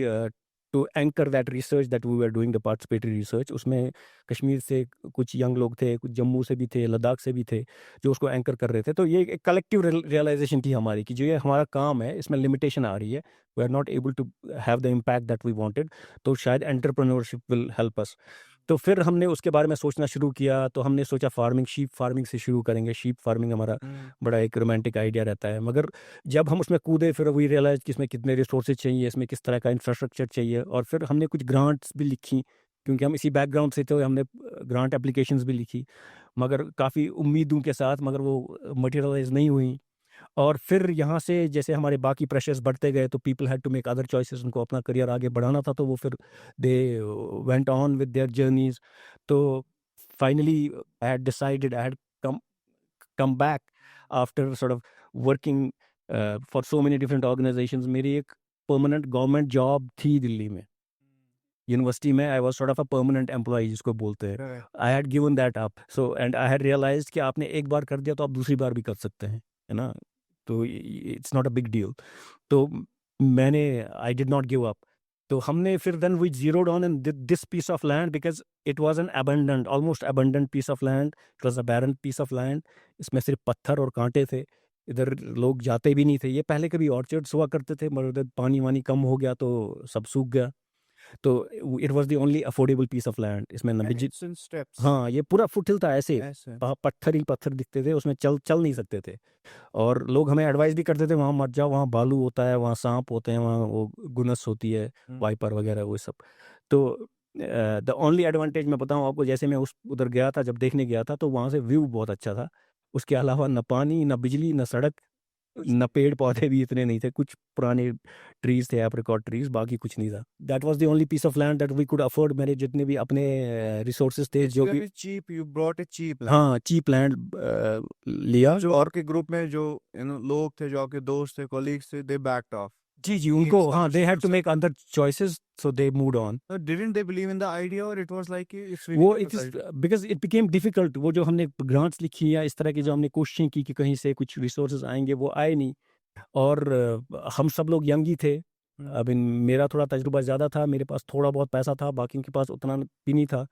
to anchor that research that we were doing the participatory research. उसमें कश्मीर से कुछ यंग लोग थे, कुछ जम्मू से भी थे, लद्दाख से भी थे जो उसको एंकर कर रहे थे। तो ये एक कलेक्टिव रियलाइजेशन थी हमारी कि जो ये हमारा काम है इसमें लिमिटेशन आ रही है, we are not able to have the impact that we wanted. तो शायद एंटरप्रेन्योरशिप विल हेल्प अस। तो फिर हमने उसके बारे में सोचना शुरू किया। तो हमने सोचा फार्मिंग, शीप फार्मिंग से शुरू करेंगे। शीप फार्मिंग हमारा बड़ा एक रोमांटिक आइडिया रहता है, मगर जब हम उसमें कूदे फिर वी रियलाइज कि इसमें कितने रिसोर्सेज चाहिए, इसमें किस तरह का इंफ्रास्ट्रक्चर चाहिए। और फिर हमने कुछ ग्रांट्स भी लिखी, क्योंकि हम इसी बैकग्राउंड से थे, हमने ग्रांट एप्लीकेशंस भी लिखी, मगर काफ़ी उम्मीदों के साथ, मगर वो मटेरियलाइज नहीं हुई। और फिर यहाँ से जैसे हमारे बाकी प्रेशर्स बढ़ते गए तो people had to make other choices, उनको अपना करियर आगे बढ़ाना था, तो वो फिर they went on with their journeys. तो finally I had decided, I had come come back after sort of working for so many different organisations. मेरी एक परमानेंट गवर्नमेंट जॉब थी दिल्ली में, यूनिवर्सिटी में। I was sort of a permanent employee जिसको बोलते हैं। I had given that up, so and I had realised कि आपने एक बार कर दिया तो आप दूसरी बार भी कर सकते हैं, है ना। तो it's not a big deal. तो मैंने I did not give up. तो हमने फिर then we zeroed on in this piece of land because it was an abundant, almost abundant piece of land. It was a barren piece of land. इसमें सिर्फ पत्थर और कांटे थे, इधर लोग जाते भी नहीं थे। ये पहले कभी ऑर्चर्ड्स हुआ करते थे, मगर उधर पानी वानी कम हो गया तो सब सूख गया। तो it was the only affordable piece of land. इसमें न बिजली, स्टेप्स हाँ, ये पूरा फुटहिल था, ऐसे ऐसे पत्थर ही पत्थर दिखते थे, उसमें चल चल नहीं सकते थे। और लोग हमें एडवाइस भी करते थे वहाँ मत जाओ, वहाँ भालू होता है, वहाँ सांप होते हैं, वहाँ वो गुनस होती है, वाइपर वगैरह वो सब। तो द ओनली एडवांटेज मैं बताऊँ आपको, जैसे मैं उस उधर गया था, जब देखने गया था, तो वहाँ से व्यू बहुत अच्छा था। उसके अलावा न पानी, न बिजली, न सड़क, न पेड़ पौधे भी इतने नहीं थे। कुछ पुराने ट्रीज थे, एप्रिकॉट ट्रीज, बाकी कुछ नहीं था। That was the only piece of land that we could afford. मेरे जितने भी अपने रिसोर्सेज थे, जो भी, cheap, you brought a cheap land. हाँ, चीप लैंड लिया। जो और के ग्रुप में जो लोग थे, जो आपके दोस्त थे, कोलीग्स थे, दे बैक्ड ऑफ। जी जी, उनको, हाँ, they had to make other choices, so they moved on. Didn't they believe in the idea, और इट वाज लाइक इट्स वो it is because it became difficult. वो जो हमने ग्रांट्स लिखी या इस तरह की जो हमने कोशिशें की कि कहीं से कुछ रिसोर्सेज आएंगे, वो आए नहीं। और हम सब लोग यंग ही थे। अब मेरा थोड़ा तजुर्बा ज़्यादा था, मेरे पास थोड़ा बहुत पैसा था, बाकी के पास उतना भी नहीं था।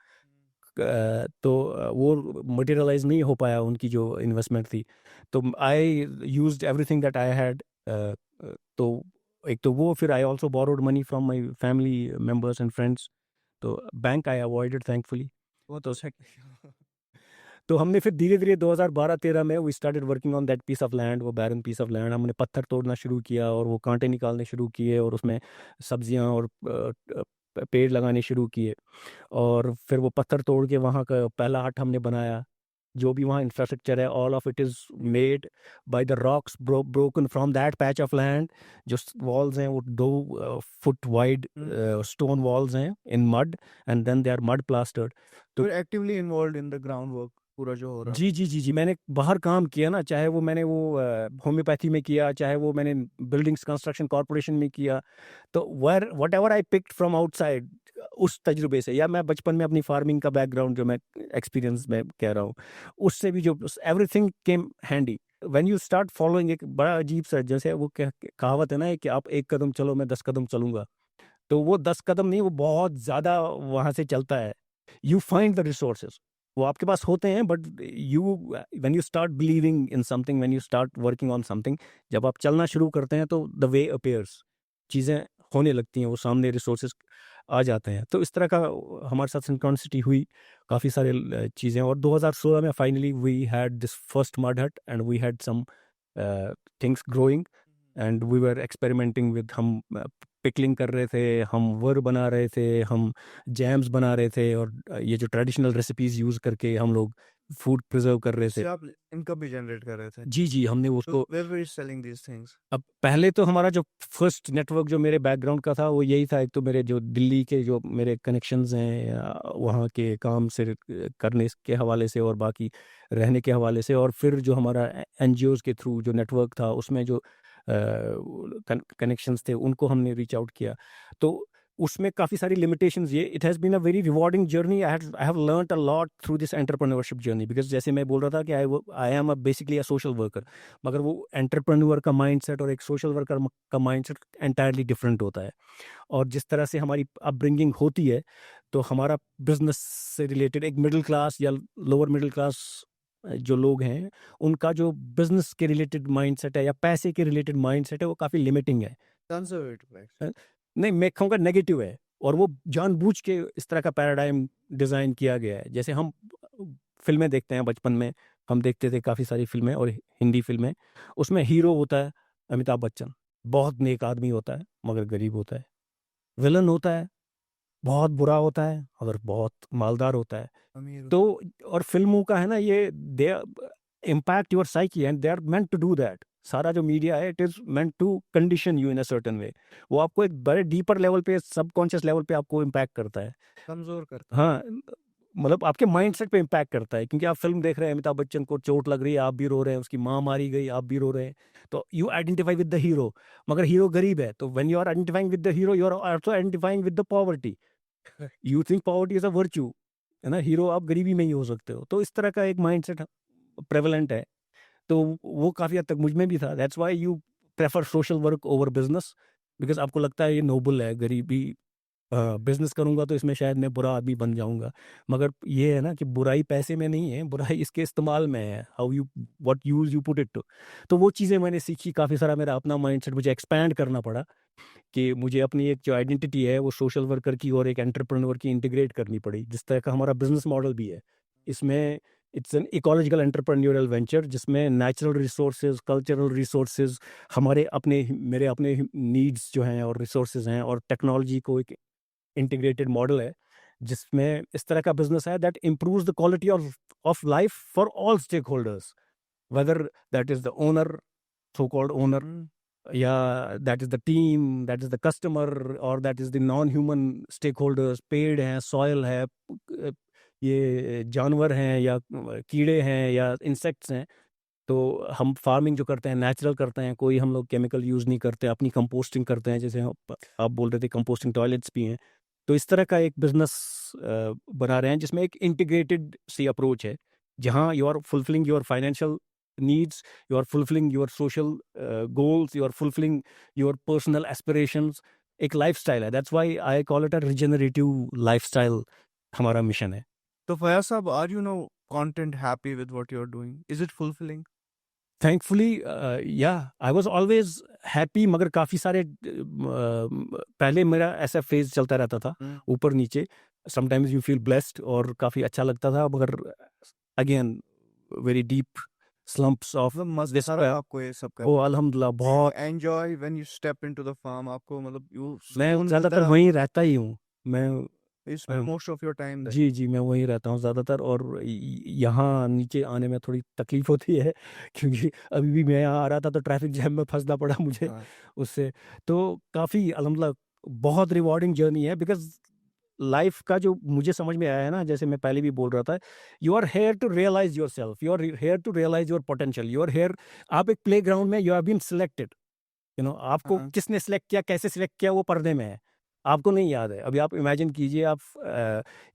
तो वो मटेरियलाइज नहीं हो पाया, उनकी जो इन्वेस्टमेंट थी। तो I used everything that I had. तो एक तो वो, फिर I also borrowed money from my family members and friends. तो बैंक आई अवॉइडेड थैंकफुली। वो तो तो हमने फिर धीरे धीरे 2012-13 में we started working on that piece of land, वो बैरन पीस ऑफ लैंड। हमने पत्थर तोड़ना शुरू किया और वो कांटे निकालने शुरू किए, और उसमें सब्जियां और पेड़ लगाने शुरू किए। और फिर वो पत्थर तोड़ के वहाँ का पहला हट हमने बनाया। जो भी वहाँ इंफ्रास्ट्रक्चर है, all of it is made by the rocks broken from that patch of land. जो वॉल्स हैं वो 2 फुट वाइड स्टोन वॉल्स हैं in mud, and then they are mud plastered. तो actively involved in the ground work पूरा जो हो रहा जी जी जी जी, मैंने बाहर काम किया ना, चाहे वो मैंने वो होम्योपैथी में किया, चाहे वो मैंने बिल्डिंग्स कंस्ट्रक्शन कॉरपोरेशन में किया। तो what ever I picked from outside, उस तजुर्बे से, या मैं बचपन में अपनी फार्मिंग का बैकग्राउंड जो मैं एक्सपीरियंस में कह रहा हूँ, उससे भी जो everything came handy when you start following. एक बड़ा अजीब सा, जैसे वो कहावत है ना कि आप 1 कदम चलो, मैं 10 कदम चलूंगा। तो वो 10 कदम नहीं, वो बहुत ज़्यादा वहाँ से चलता है। यू फाइंड द रिसोर्सेज, वो आपके पास होते हैं, but you when you start believing in something, when you start working on something, जब आप चलना शुरू करते हैं तो द वे अपीयर्स, चीज़ें होने लगती हैं, वो सामने रिसोर्सेज आ जाते हैं। तो इस तरह का हमारे साथ सिंक्रोनिसिटी हुई, काफ़ी सारे चीज़ें। और 2016 में finally we had this first mud hut and we had some things growing. And we were experimenting with, हम पिकलिंग कर रहे थे, हम वर बना रहे थे, हम जैम्स बना रहे थे, और ये जो ट्रेडिशनल रेसिपीज यूज़ करके हम लोग फूड प्रिजर्व कर रहे थे। इससे आप इनकम भी जनरेट कर रहे थे। जी जी, हमने So उसको, where were you selling these things? अब पहले तो हमारा जो फर्स्ट नेटवर्क जो मेरे बैकग्राउंड का था वो यही था। एक तो मेरे जो दिल्ली के जो मेरे कनेक्शंस हैं वहाँ के काम से करने के हवाले से, और बाकी रहने के हवाले से, और फिर जो हमारा एनजीओज़ के थ्रू जो नेटवर्क था उसमें जो कनेक्शंस थे उनको हमने रीच आउट किया। तो उसमें काफ़ी सारी लिमिटेशंस, ये it has been a very rewarding journey. I have learned a lot through this entrepreneurship journey, because जैसे मैं बोल रहा था कि I am basically a social worker, मगर वो एंटरप्रेन्योर का माइंडसेट और एक सोशल वर्कर का माइंडसेट एंटायरली डिफरेंट होता है। और जिस तरह से हमारी अपब्रिंगिंग होती है, तो हमारा बिजनेस से रिलेटेड एक मिडिल क्लास या लोअर मिडिल क्लास जो लोग हैं, उनका जो बिजनेस के रिलेटेड माइंडसेट है या पैसे के रिलेटेड माइंडसेट है वो काफ़ी लिमिटिंग है। Conservative अ, actually. नहीं, मैं कहूँगा नेगेटिव है, और वो जानबूझ के इस तरह का पैराडाइम डिज़ाइन किया गया है। जैसे हम फ़िल्में देखते हैं बचपन में, हम देखते थे काफ़ी सारी फ़िल्में और हिंदी फ़िल्में, उसमें हीरो होता है अमिताभ बच्चन, बहुत नेक आदमी होता है मगर गरीब होता है। विलन होता है, बहुत बुरा होता है मगर बहुत मालदार होता है। अमीर तो और फ़िल्मों का है ना ये, they impact your psyche and they are meant to do that. सारा जो मीडिया है it is meant to condition you in a certain way. वो आपको एक बड़े डीपर लेवल पे, सबकॉन्शियस लेवल पे आपको इम्पैक्ट करता है। कमजोर करता हाँ, मतलब आपके माइंडसेट पे इम्पैक्ट करता है, क्योंकि आप फ़िल्म देख रहे हैं, अमिताभ बच्चन को चोट लग रही है, आप भी रो रहे हैं, उसकी माँ मारी गई, आप भी रो रहे हैं। तो you identify with the hero, मगर हीरो गरीब है, तो when you are identifying with the hero, you are also identifying with the poverty. है। You think poverty is a virtue, है ना? हीरो आप गरीबी में ही हो सकते हो। तो इस तरह का एक माइंडसेट प्रेवलेंट है। तो वो काफ़ी हद तक मुझ में भी था। That's why you prefer social work over business, because आपको लगता है ये नोबल है, गरीबी बिज़नेस करूँगा तो इसमें शायद मैं बुरा आदमी बन जाऊँगा। मगर ये है ना कि बुराई पैसे में नहीं है, बुराई इसके इस्तेमाल में है, how you, what use you put it to. तो वो चीज़ें मैंने सीखी, काफ़ी सारा मेरा अपना माइंडसेट मुझे एक्सपैंड करना पड़ा, कि मुझे अपनी एक जो आइडेंटिटी है वो सोशल वर्कर की और एक एंटरप्रेन्योर की इंटीग्रेट करनी पड़ी, जिस तरह का हमारा बिज़नेस मॉडल भी है। इसमें it's an ecological entrepreneurial venture, जिसमें नेचुरल रिसोर्सेज़, कल्चरल रिसोर्सेज़, हमारे अपने मेरे अपने नीड्स जो हैं और रिसोर्सेज़ हैं, और टेक्नोलॉजी को एक इंटीग्रेटेड मॉडल है, जिसमें इस तरह का बिज़नेस है that improves the quality of life for all stakeholders, whether that is the owner, so called owner, hmm, या that is the team, that is the customer, और that is the non human stakeholders, पेड़ हैं, soil है, ये जानवर हैं या कीड़े हैं या इंसेक्ट्स हैं। तो हम फार्मिंग जो करते हैं नेचुरल करते हैं, कोई हम लोग केमिकल यूज़ नहीं करते, अपनी कंपोस्टिंग करते हैं, जैसे आप बोल रहे थे कंपोस्टिंग टॉयलेट्स भी हैं। तो इस तरह का एक बिजनेस बना रहे हैं, जिसमें एक इंटीग्रेटेड सी अप्रोच है, जहाँ you are fulfilling your financial needs, you are fulfilling your social goals, you are fulfilling your personal aspirations. एक लाइफस्टाइल है, that's why I call it a regenerative lifestyle, हमारा मिशन है। तो फयाज साहब, are you no content happy with what you're doing? Is it fulfilling? Thankfully या I was always happy, मगर काफ़ी सारे पहले मेरा ऐसा फेज चलता रहता था, हम्म, ऊपर नीचे। समटाइम्स यू फील ब्लेस्ड और काफ़ी अच्छा लगता था, मगर अगेन वेरी डीप स्लम्प्स ऑफ मतलब मजा दिस। आ रहा है आपको ये सब ओ करके? अल्हम्दुलिल्लाह, बहुत। Enjoy when you step into the farm, आपको मतलब यू मैं सुकून मिलता ज़्यादातर है वहीं आपको? रहता ही हूँ। मैं you spend most of your time there? जी, जी, मैं वहीं रहता हूँ ज़्यादातर, और यहाँ नीचे आने में थोड़ी तकलीफ़ होती है, क्योंकि अभी भी मैं यहाँ आ रहा था तो ट्रैफ़िक जैम में फँसना पड़ा मुझे हाँ। उससे। तो काफ़ी अल्हम्दुलिल्लाह बहुत रिवॉर्डिंग जर्नी है, बिकॉज़ लाइफ़ का जो मुझे समझ में आया है ना, जैसे मैं पहले भी बोल रहा था, you are here to realise yourself, you are here to realise your potential, you are here. आप एक प्लेग्राउंड में यू हैव बीन सिलेक्टेड, आपको हाँ। किसने सिलेक्ट किया, कैसे सिलेक्ट किया, वो पर्दे में है, आपको नहीं याद है। अभी आप इमेजिन कीजिए, आप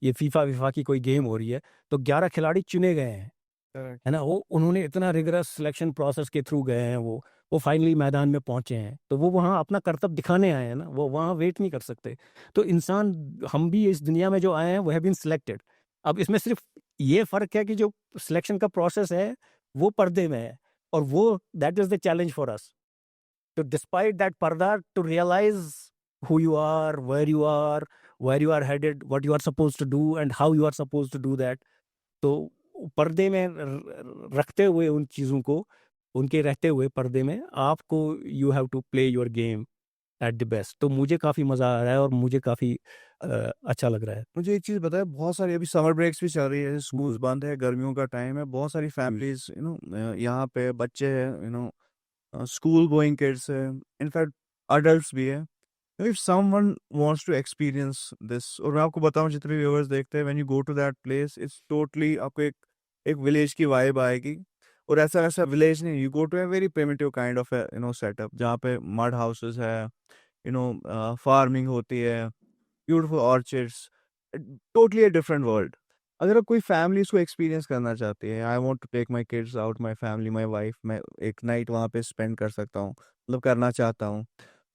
ये फीफा की कोई गेम हो रही है, तो 11 खिलाड़ी चुने गए हैं, करेक्ट। है ना? वो उन्होंने इतना रिगरस सिलेक्शन प्रोसेस के थ्रू गए हैं, वो फाइनली मैदान में पहुंचे हैं, तो वो वहाँ अपना कर्तव्य दिखाने आए हैं ना, वो वहाँ वेट नहीं कर सकते। तो इंसान, हम भी इस दुनिया में जो आए हैं वो हैव बीन सिलेक्टेड। अब इसमें सिर्फ ये फ़र्क है कि जो सिलेक्शन का प्रोसेस है वो पर्दे में है, और वो that is the challenge for us, to despite that parda, to realize who you are, where you are headed, what you are supposed to do and how you are supposed to do that. तो पर्दे में रखते हुए उन चीज़ों को उनके रहते हुए पर्दे में आपको you have to play your game at the best. तो मुझे काफ़ी मज़ा आ रहा है और मुझे काफ़ी अच्छा लग रहा है। मुझे एक चीज़ बताएं, बहुत सारी अभी समर ब्रेक्स भी चल रही है, स्कूल्स बंद है, गर्मियों का टाइम है, बहुत सारी फैमिलीज यहाँ पे बच्चे हैं, स्कूल गोइंग किड्स है, इनफैक्ट अडल्ट्स भी है। If someone wants to experience this, और मैं आपको बताऊं, जितने व्यूअर्स देखते हैं, when you go to that place, it's totally आपको एक एक विलेज की वाइब आएगी। और ऐसा ऐसा विलेज नहीं, you go to a very primitive kind of setup, जहाँ पे मड हाउसेस है, फार्मिंग होती है, beautiful orchids, totally a different world. अगर आप कोई फैमिली इसको एक्सपीरियंस करना चाहती है, I want to take my kids out, my family, my wife, मैं एक नाइट वहाँ पे स्पेंड कर सकता हूँ, मतलब करना चाहता हूँ,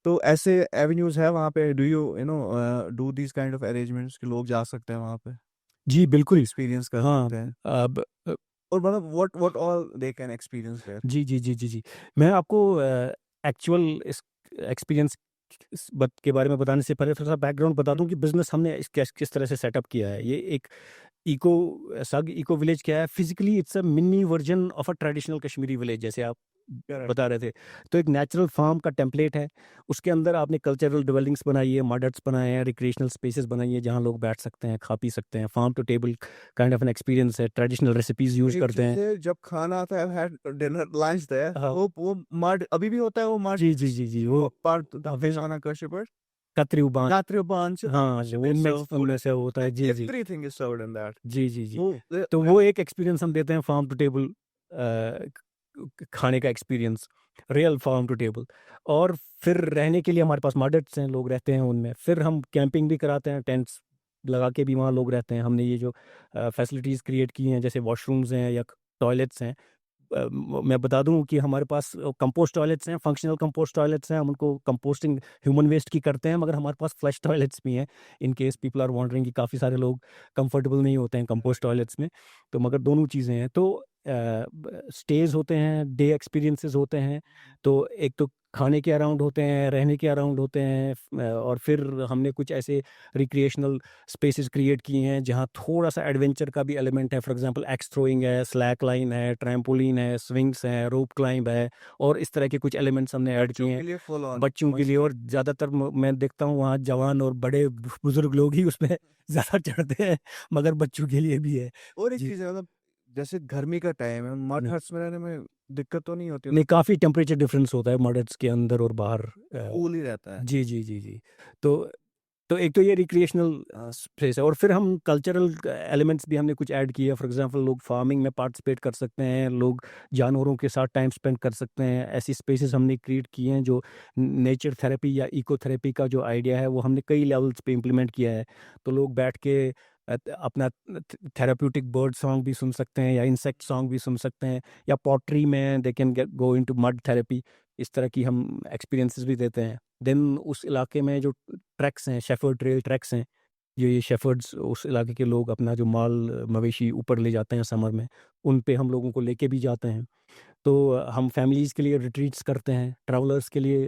तो ऐसे एवेन्यूज है वहाँ पे? Do you know do this kind of arrangements कि लोग जा सकते हैं वहाँ पे, जी, बिल्कुल। एक्सपीरियंस कर हाँ, सकते हैं, अब और मतलब what all they can experience there? जी, जी, जी, जी, जी। मैं आपको एक्चुअल इस एक्सपीरियंस के बारे में बताने से पहले थोड़ा-सा बैकग्राउंड बता दूँ कि बिज़नेस हमने किस तरह से सेटअप किया है। ये एक इको सग इको विलेज क्या है, physically it's a mini version of a traditional Kashmiri village, जैसे आप करेक्ट। बता रहे थे। तो एक नेचुरल फार्म का टेम्पलेट है, उसके अंदर आपने कल्चरल डिवेलिंग्स बनाई है, मड हट्स बनाए हैं, रिक्रिएशनल स्पेसेस बनाई हैं, जहाँ लोग बैठ सकते हैं, खा पी सकते हैं। Farm to table kind of an experience है, ट्रेडिशनल रेसिपीज़ यूज़ एक करते चीज़ हैं। है, जब खाना आता है, हैड डिनर लंच देयर, हाँ। वो मड अभी भी होता है, वो मड जी, जी, जी, जी, वो part da Vijana Kashyap, कतरी Gayatri Banch, हाँ, जो they उनमें serve food, उनमें से होता है। जी, जी। everything is served in that. जी, जी, जी। वो तो वो एक एक्सपीरियंस हम देते हैं, फार्म टू टेबल खाने का experience, real farm to table. और फिर रहने के लिए हमारे पास मड हट्स हैं, लोग रहते हैं उनमें। फिर हम कैंपिंग भी कराते हैं, टेंट्स लगा के भी वहाँ लोग रहते हैं। हमने ये जो फैसिलिटीज़ क्रिएट की हैं, जैसे वॉशरूम्स हैं या टॉयलेट्स हैं, मैं बता दूँ कि हमारे पास कंपोस्ट टॉयलेट्स हैं, फंक्शनल कंपोस्ट टॉयलेट्स हैं, हम उनको कंपोस्टिंग ह्यूमन वेस्ट की करते हैं, मगर हमारे पास फ्लश टॉयलेट्स भी हैं, in case people are wondering कि काफ़ी सारे लोग कंफर्टेबल नहीं होते हैं कंपोस्ट टॉयलेट्स में, तो मगर दोनों चीज़ें हैं। तो स्टेज होते हैं, डे एक्सपीरियंसेस होते हैं, तो एक तो खाने के अराउंड होते हैं, रहने के अराउंड होते हैं, और फिर हमने कुछ ऐसे रिक्रिएशनल स्पेसेस क्रिएट किए हैं जहाँ थोड़ा-सा एडवेंचर का भी एलिमेंट है। फॉर एग्ज़ाम्पल एक्स थ्रोइंग है, स्लैक लाइन है, ट्रैम्पोलिन है, स्विंग्स हैं, रोप क्लाइंब है, और इस तरह के कुछ एलिमेंट्स हमने ऐड बच्चों किए हैं के लिए फुल ऑन बच्चों के लिए। मस्त। और ज़्यादातर मैं देखता हूँ वहाँ जवान और बड़े बुज़ुर्ग लोग ही उसमें ज़्यादा चढ़ते हैं, मगर बच्चों के लिए भी है। और एक जी। चीज़ है, मतलब जैसे गर्मी का टाइम है, मड न हट्स में रहने में दिक्कत तो नहीं होती, नहीं, मतलब काफ़ी टेम्परेचर डिफरेंस होता है मड हट्स के अंदर और बाहर। कूल ही रहता है? जी, जी, जी, जी। तो एक तो ये रिक्रिएशनल स्पेस है, और फिर हम कल्चरल एलिमेंट्स भी हमने कुछ ऐड किए हैं। फॉर एग्जांपल लोग फार्मिंग में पार्टिसिपेट कर सकते हैं, लोग जानवरों के साथ टाइम स्पेंड कर सकते हैं। ऐसी स्पेसेस हमने क्रिएट किए हैं, जो नेचर थेरेपी या इको थेरेपी का जो आइडिया है वो हमने कई लेवल्स पे इम्प्लीमेंट किया है। तो लोग बैठ के अपना थेराप्यूटिक बर्ड सॉन्ग भी सुन सकते हैं या इंसेक्ट सॉन्ग भी सुन सकते हैं, या पॉटरी में दे can go into mud therapy. इस तरह की हम एक्सपीरियंसेस भी देते हैं। देन उस इलाके में जो ट्रैक्स हैं, शेफर्ड ट्रेल ट्रैक्स हैं, ये शेफर्ड्स उस इलाके के लोग अपना जो माल मवेशी ऊपर ले जाते हैं समर में, उन पे हम लोगों को लेके भी जाते हैं। तो हम फैमिलीज़ के लिए रिट्रीट्स करते हैं, ट्रैवलर्स के लिए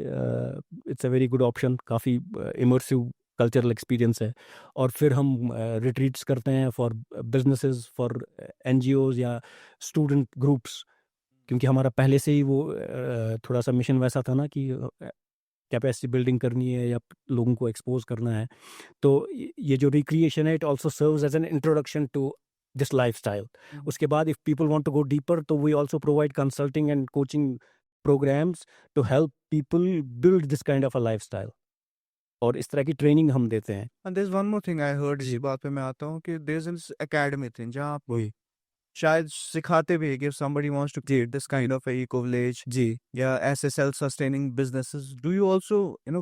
it's a very good option, काफ़ी इमर्सिव कल्चरल एक्सपीरियंस है। और फिर हम रिट्रीट्स करते हैं फॉर बिज़नेसेस, फॉर एनजीओज़ या स्टूडेंट ग्रुप्स, क्योंकि हमारा पहले से ही वो थोड़ा-सा मिशन वैसा था ना कि कैपेसिटी बिल्डिंग करनी है या लोगों को एक्सपोज़ करना है। तो ये जो रिक्रिएशन है, it also serves as an introduction to this lifestyle. उसके बाद if people want to go deeper, तो we also provide consulting and coaching programmes to help people build this kind of a lifestyle, और इस तरह की training हम देते हैं। And there is one more thing I heard, इसी जी, बात पे मैं आता हूँ, कि there is an academy thing, जहाँ आप वही। शायद सिखाते भी है कि if somebody wants to ji, create this kind of a eco village जी, या ऐसे self sustaining businesses, do you also,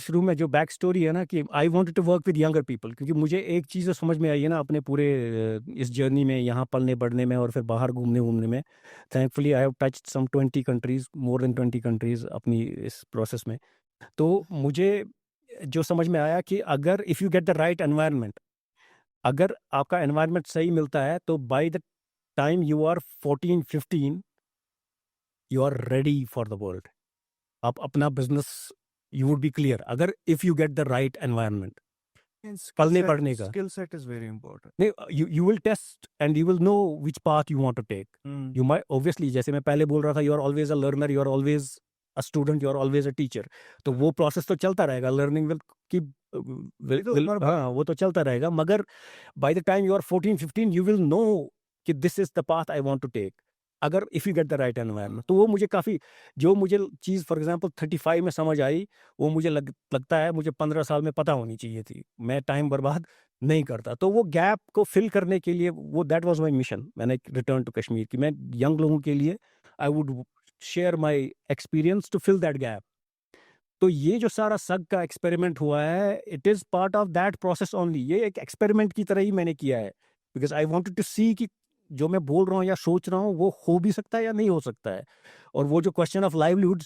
शुरू में, जो बैक स्टोरी है ना, कि I wanted to work with younger people, क्योंकि मुझे एक चीज़ तो समझ में आई है ना अपने पूरे इस जर्नी में, यहाँ पलने बढ़ने में और फिर बाहर घूमने घूमने में। Thankfully I have touched some 20 countries, more than 20 countries अपनी इस प्रोसेस में। तो मुझे जो समझ में आया कि अगर if you get the right environment, अगर आपका एनवायरनमेंट सही मिलता है, तो by the time you are 14-15, you are ready for the world. आप अपना business, you would be clear अगर if you get the right environment. पढ़ने पढ़ने का skill set is very important. नहीं you will test and you will know which path you want to take. You might obviously, जैसे मैं पहले बोल रहा था, you are always a learner, you are always a student, you are always a teacher. तो वो process तो चलता रहेगा, learning will keep हाँ वो तो चलता रहेगा, मगर by the time you are 14-15 you will know कि this is the path I want to take. अगर if you get the right environment, तो वो मुझे काफ़ी, जो मुझे चीज़ फॉर एग्जांपल 35 में समझ आई, वो मुझे लगता है मुझे 15 साल में पता होनी चाहिए थी। मैं टाइम बर्बाद नहीं करता। तो वो गैप को फिल करने के लिए वो that was my mission when I return to Kashmir, कि मैं यंग लोगों के लिए I would share my experience to fill that gap. तो ये जो सारा सग का एक्सपेरिमेंट हुआ है, it is part of that process only. ये एक एक्सपेरिमेंट की तरह ही मैंने किया है, because I wanted to see कि जो मैं बोल रहा हूँ या सोच रहा हूँ वो हो भी सकता है या नहीं हो सकता है। और वो जो क्वेश्चन ऑफ लाइवलीहुड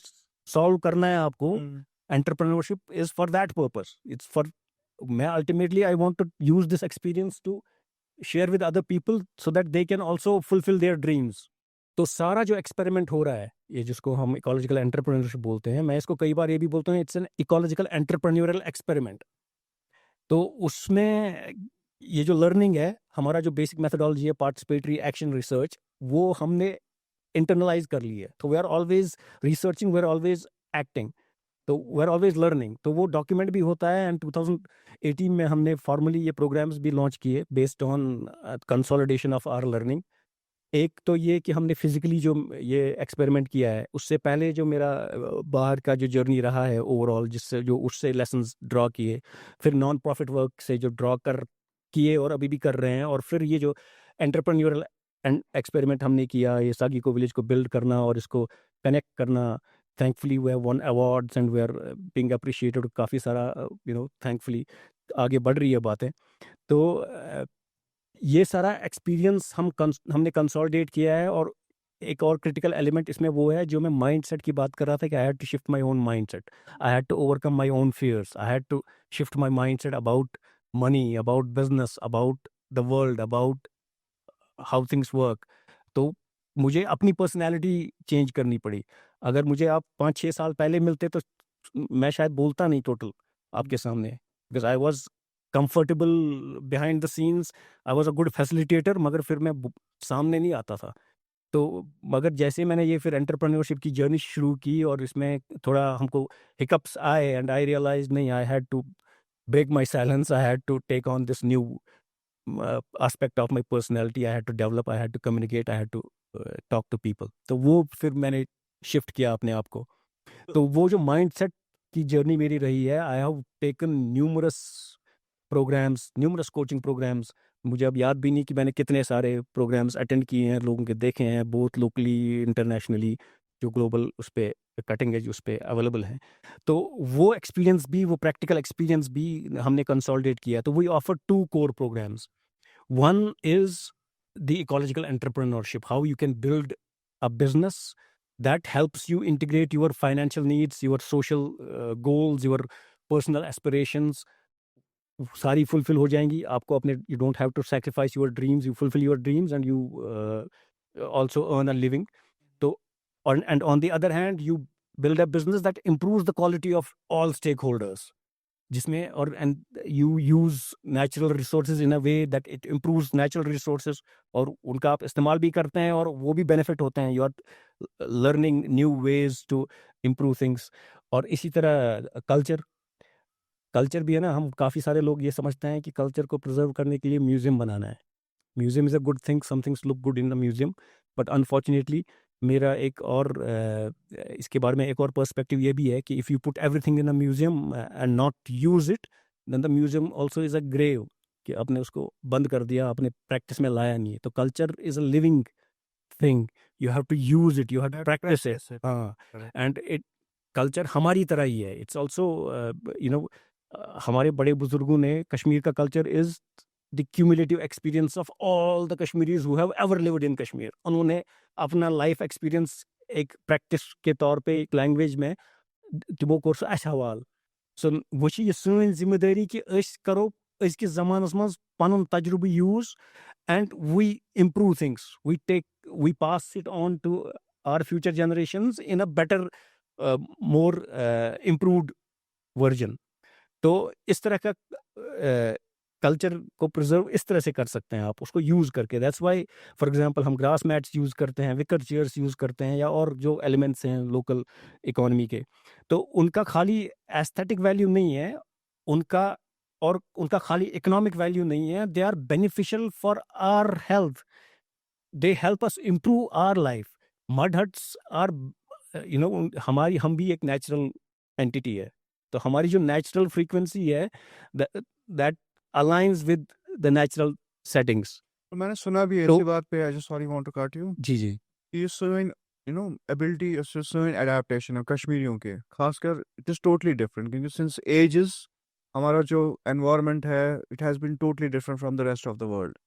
सॉल्व करना है आपको, entrepreneurship is for that purpose. It's for, मैं ultimately I want to use this experience to share with other people so that they can also fulfil their dreams. तो सारा जो experiment हो रहा है, ये जिसको हम इकोलॉजिकल एंटरप्रेन्योरशिप बोलते हैं, मैं इसको कई बार ये भी बोलता हूँ, it's an ecological entrepreneurial experiment. तो उसमें ये जो लर्निंग है, हमारा जो बेसिक मेथोडोलॉजी है, पार्टिसिपेटरी एक्शन रिसर्च, वो हमने इंटरनलाइज कर ली है। तो we are always researching, we are always acting, तो वी आर ऑलवेज लर्निंग। तो वो डॉक्यूमेंट भी होता है। एंड 2018 में हमने फॉर्मली ये प्रोग्राम्स भी लॉन्च किए based on consolidation of our learning. एक तो ये कि हमने फिजिकली जो ये एक्सपेरिमेंट किया है, उससे पहले जो मेरा बाहर का जो जर्नी रहा है ओवरऑल, जिससे जो उससे लेसन्स ड्रॉ किए, फिर नॉन प्रॉफिट वर्क से जो ड्रॉ कर किए और अभी भी कर रहे हैं, और फिर ये जो एंटरप्रेन्योरल एक्सपेरिमेंट हमने किया, ये सागी को विलेज को बिल्ड करना और इसको कनेक्ट करना। Thankfully we have won awards and we are being appreciated, काफ़ी सारा थैंकफुली आगे बढ़ रही है बातें। तो ये सारा एक्सपीरियंस हमने कंसोलिडेट किया है। और एक और क्रिटिकल एलिमेंट इसमें वो है जो मैं माइंडसेट की बात कर रहा था, कि I had to shift my own mindset, I had to overcome my own fears, I had to shift my mindset about money, about business, about the world, about how things work. तो मुझे अपनी personality change करनी पड़ी। अगर मुझे आप 5-6 साल पहले मिलते तो मैं शायद बोलता नहीं टोटल आपके सामने, because I was comfortable behind the scenes, I was a good facilitator, मगर फिर मैं सामने नहीं आता था। तो मगर जैसे मैंने ये फिर एंटरप्रेन्योरशिप की जर्नी शुरू की और इसमें थोड़ा हमको हिकअप्स आए, एंड आई रियलाइज नहीं, I had to break my silence, I had to take on this new aspect of my personality, I had to develop, I had to communicate, I had to talk to people. तो वो फिर मैंने shift किया अपने आप को। तो वो जो माइंडसेट की जर्नी मेरी रही है, I have taken numerous programmes, numerous coaching programmes. मुझे अब याद भी नहीं कि मैंने कितने सारे प्रोग्राम्स अटेंड किए हैं, लोगों के देखे हैं, बोथ लोकली इंटरनेशनली, जो ग्लोबल उस पर कटिंग एज उस पर अवेलेबल हैं। तो वो एक्सपीरियंस भी, वो प्रैक्टिकल एक्सपीरियंस भी हमने कंसोलिडेट किया। तो we offer 2 core programmes. One is the ecological entrepreneurship, how you can build a business that helps you integrate your financial needs, your social goals, your personal aspirations, सारी fulfil हो जाएंगी आपको अपने। You don't have to sacrifice your dreams, you fulfil your dreams and you also earn a living. तो and on the other hand you build a business that improves the quality of all stakeholders, जिसमें और and you use natural resources in a way that it improves natural resources, और उनका आप इस्तेमाल भी करते हैं और वो भी बेनिफिट होते हैं। you are learning new ways to improve things। और इसी तरह कल्चर भी है ना, हम काफ़ी सारे लोग ये समझते हैं कि कल्चर को प्रिजर्व करने के लिए म्यूजियम बनाना है। Museum is a good thing, some things look good in the museum, but unfortunately मेरा एक और इसके बारे में एक और पर्सपेक्टिव ये भी है कि if you put everything in a museum and not use it, then the museum also is a grave, कि आपने उसको बंद कर दिया, आपने प्रैक्टिस में लाया नहीं है। तो culture is a living thing, you have to use it, you have to practise it. हाँ, एंड इट कल्चर हमारी तरह ही है। इट्स ऑल्सो हमारे बड़े बुजुर्गों ने, कश्मीर का culture is the cumulative experience of all the Kashmiris who have ever lived in Kashmir. उन्होंने अपना लाइफ एक्सपीरियंस एक प्रैक्टिस के तौर पे एक लैंग्वेज में तिमो कोर सह हवाल। सो वो ये सन जिम्मेदारी कि करो अजकिस जमानस मज पनुन तजुर्बे use and we improve things, we pass it on to our future generations in a better more improved version. तो इस तरह का कल्चर को प्रिजर्व इस तरह से कर सकते हैं आप उसको यूज़ करके। दैट्स वाई फॉर एग्जांपल हम ग्रास मैट्स यूज़ करते हैं, विकर चेयर्स यूज़ करते हैं, या और जो एलिमेंट्स हैं लोकल इकोनॉमी के, तो उनका खाली एस्थेटिक वैल्यू नहीं है, उनका और उनका खाली इकोनॉमिक वैल्यू नहीं है, they are beneficial for our health, they help us improve our life. Mud huts are हमारी, हम भी एक नेचुरल एंटिटी है, तो हमारी जो नेचुरल फ्रीक्वेंसी है that aligns with the natural settings. तो मैंने सुना भी है तो इसी बात पे, I just sorry want to cut you, जी जी ये सर्टेन एबिलिटी, सर्टेन एडेप्टेशन है कश्मीरियों के खासकर, इट इज टोटली डिफरेंट क्योंकि सिंस एजेस हमारा जो एनवायरनमेंट है it has been totally different from the rest of the world.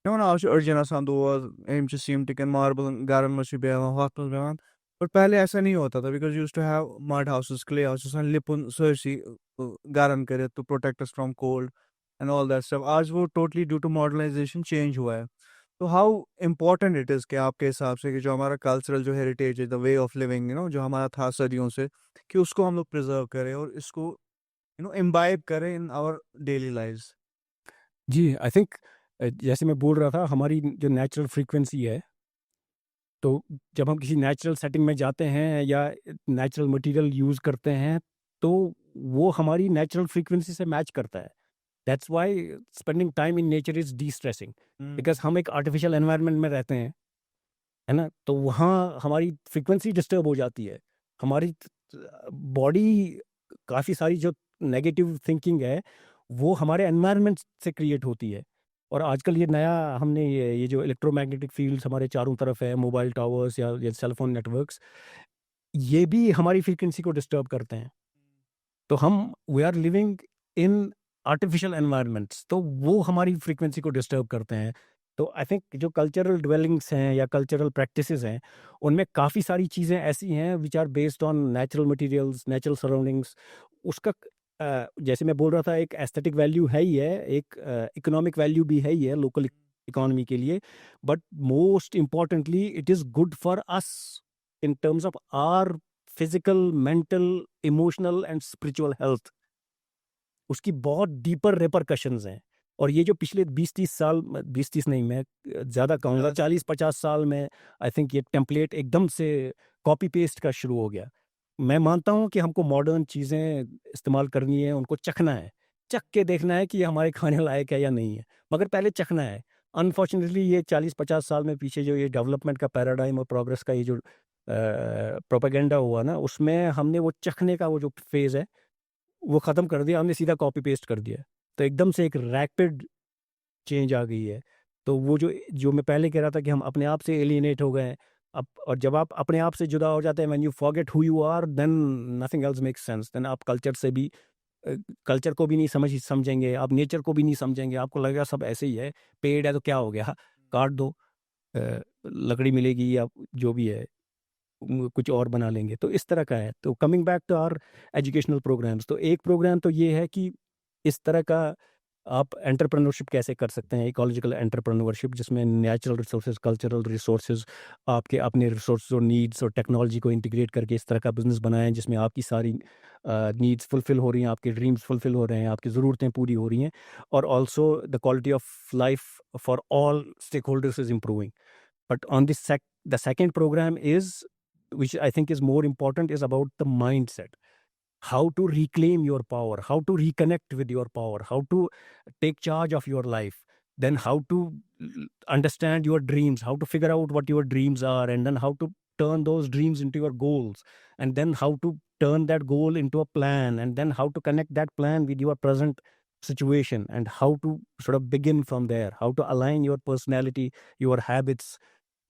आज अर्जन आसान दोस्त एम सीम टिकन मार्बल गारन में बेहान हथ में बेहान, बट पहले ऐसा नहीं होता था because use to have mud houses, clay houses, लिपुन सरसी गारन करे to protect us from cold and all that stuff. आज वो totally due to modernisation change हुआ है। तो हाउ इम्पोर्टेंट इट इज़ कि आपके हिसाब से कि जो हमारा कल्चरल जो हेरिटेज है, द वे ऑफ लिविंग जो हमारा था सदियों से, कि उसको हम लोग प्रिजर्व करें और इसको इम्बाइब करें इन आवर डेली लाइव्स। जी, आई थिंक जैसे मैं बोल रहा था, हमारी जो नेचुरल फ्रीक्वेंसी है, तो जब हम किसी नेचुरल सेटिंग में जाते हैं या नेचुरल मटेरियल यूज़ करते हैं, तो वो हमारी नेचुरल फ्रीक्वेंसी से मैच करता है। That's why spending time in nature is D stressing, because हम एक आर्टिफिशियल एनवायरनमेंट में रहते हैं, है ना? तो वहाँ हमारी फ्रीक्वेंसी डिस्टर्ब हो जाती है। हमारी बॉडी, काफ़ी सारी जो नेगेटिव थिंकिंग है, वो हमारे एनवायरनमेंट से क्रिएट होती है। और आजकल ये नया हमने ये जो इलेक्ट्रोमैग्नेटिक फील्ड्स हमारे चारों तरफ है, मोबाइल टावर्स या ये सेल फोन नेटवर्क्स, ये भी हमारी फ्रीक्वेंसी को डिस्टर्ब करते हैं। तो हम we are living in artificial environments, तो वो हमारी फ्रीक्वेंसी को डिस्टर्ब करते हैं। तो आई थिंक जो कल्चरल ड्वेलिंग्स हैं या कल्चरल प्रैक्टिसेस हैं, उनमें काफ़ी सारी चीज़ें ऐसी हैं which are based on natural materials, natural surroundings. उसका जैसे मैं बोल रहा था, एक एस्थेटिक वैल्यू है ही है, एक इकोनॉमिक वैल्यू भी है ही है लोकल इकोनॉमी के लिए, but most importantly it is good for us in terms of our physical, mental, emotional and spiritual health. उसकी बहुत डीपर रिपरकशंस हैं। और ये जो पिछले 20-30 साल, 20-30 नहीं, मैं ज़्यादा कहूँगा 40-50 साल में, आई थिंक ये टेम्पलेट एकदम से कॉपी पेस्ट का शुरू हो गया। मैं मानता हूँ कि हमको मॉडर्न चीज़ें इस्तेमाल करनी है, उनको चखना है, चख के देखना है कि ये हमारे खाने लायक है या नहीं है, मगर पहले चखना है। अनफॉर्चुनेटली ये 40-50 साल में पीछे जो ये डेवलपमेंट का पैराडाइम और प्रोग्रेस का ये जो प्रोपेगेंडा हुआ ना, उसमें हमने वो चखने का वो जो फेज़ है, वो ख़त्म कर दिया, हमने सीधा कॉपी पेस्ट कर दिया। तो एकदम से एक रैपिड चेंज आ गई है। तो वो जो जो मैं पहले कह रहा था कि हम अपने आप से एलियनेट हो गए हैं, अब और जब आप अपने आप से जुदा हो जाते हैं, when you forget who you are, then nothing else makes sense. Then आप कल्चर से भी कल्चर को भी नहीं समझेंगे, आप नेचर को भी नहीं समझेंगे, आपको लगेगा सब ऐसे ही है, पेड़ है तो क्या हो गया, काट दो, लकड़ी मिलेगी या जो भी है, कुछ और बना लेंगे। तो इस तरह का है। तो coming back to our educational programmes, तो एक प्रोग्राम तो ये है कि इस तरह का आप एंटरप्रेन्योरशिप कैसे कर सकते हैं, इकोलॉजिकल एंटरप्रेन्योरशिप, जिसमें नेचुरल रिसोर्सेज, कल्चरल रिसोर्सेज, आपके अपने रिसोर्सेज और नीड्स और टेक्नोलॉजी को इंटीग्रेट करके इस तरह का बिजनेस बनाएं जिसमें आपकी सारी नीड्स फुलफिल हो रही हैं, आपके ड्रीम्स फुलफिल हो रहे हैं, आपकी ज़रूरतें पूरी हो रही हैं, और also the quality of life for all stakeholders is improving. But on this the second program is, which I think is more important, is about the mindset. How to reclaim your power, how to reconnect with your power, how to take charge of your life, then how to understand your dreams, how to figure out what your dreams are, and then how to turn those dreams into your goals, and then how to turn that goal into a plan, and then how to connect that plan with your present situation, and how to sort of begin from there, how to align your personality, your habits,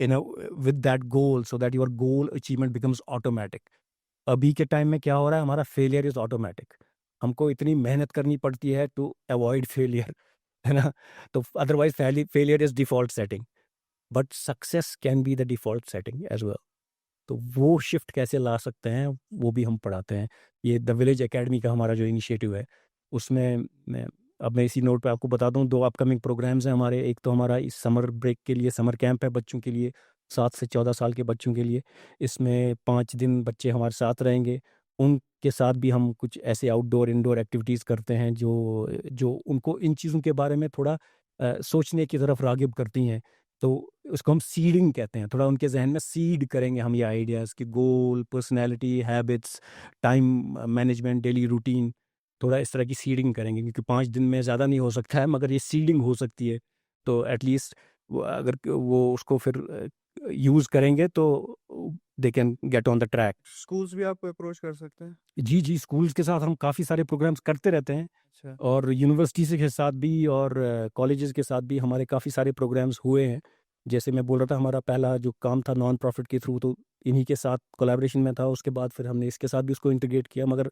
with that goal, so that your goal achievement becomes automatic. अभी के time में क्या हो रहा है, हमारा failure is automatic. हमको इतनी मेहनत करनी पड़ती है टू अवॉइड फेलियर, है ना? तो otherwise failure is default setting, but success can be the default setting as well. तो वो शिफ्ट कैसे ला सकते हैं, वो भी हम पढ़ाते हैं। ये द विलेज एकेडमी का हमारा जो इनिशिएटिव है, उसमें मैं इसी नोट पे आपको बता दूं, 2 अपकमिंग प्रोग्राम्स हैं हमारे। एक तो हमारा इस समर ब्रेक के लिए समर कैंप है बच्चों के लिए, 7 से 14 साल के बच्चों के लिए। इसमें 5 दिन बच्चे हमारे साथ रहेंगे उनके साथ भी हम कुछ ऐसे आउटडोर इंडोर एक्टिविटीज़ करते हैं जो जो उनको इन चीज़ों के बारे में थोड़ा सोचने की तरफ राग़िब करती हैं। तो उसको हम सीडिंग कहते हैं, थोड़ा उनके ज़हन में सीड करेंगे हम ये आइडियाज़ कि goal, personality, habits, time management, daily routine, थोड़ा इस तरह की सीडिंग करेंगे क्योंकि 5 दिन में ज़्यादा नहीं हो सकता है मगर ये सीडिंग हो सकती है। तो एट लीस्ट वो अगर वो उसको फिर यूज़ करेंगे तो they can get on the track. Schools भी आपको अप्रोच कर सकते हैं? जी, जी, स्कूल्स के साथ हम काफ़ी सारे प्रोग्राम्स करते रहते हैं अच्छा। और यूनिवर्सिटी से के साथ भी और कॉलेजेस के साथ भी हमारे काफ़ी सारे प्रोग्राम्स हुए हैं। जैसे मैं बोल रहा था हमारा पहला जो काम था नॉन प्रॉफ़िट के थ्रू तो इन्हीं के साथ कोलैबोरेशन में था, उसके बाद फिर हमने इसके साथ भी उसको इंटीग्रेट किया मगर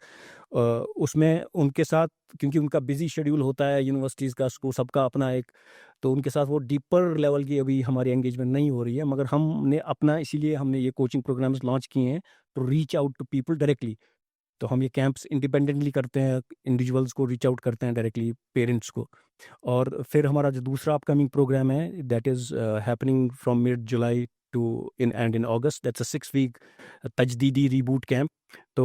उसमें उनके साथ क्योंकि उनका बिज़ी शेड्यूल होता है यूनिवर्सिटीज़ का, स्कूल सबका अपना एक, तो उनके साथ वो डीपर लेवल की अभी हमारी एंगेजमेंट नहीं हो रही है मगर हमने अपना इसीलिए हमने ये कोचिंग प्रोग्राम्स लॉन्च किए हैं to reach out to people directly. तो हम ये कैंप्स इंडिपेंडेंटली करते हैं, इंडिविजुअल्स को रीच आउट करते हैं डायरेक्टली पेरेंट्स को। और फिर हमारा जो दूसरा अपकमिंग प्रोग्राम है that is happening from mid July to in August, that's a 6 week तजदीदी रीबूट कैंप। तो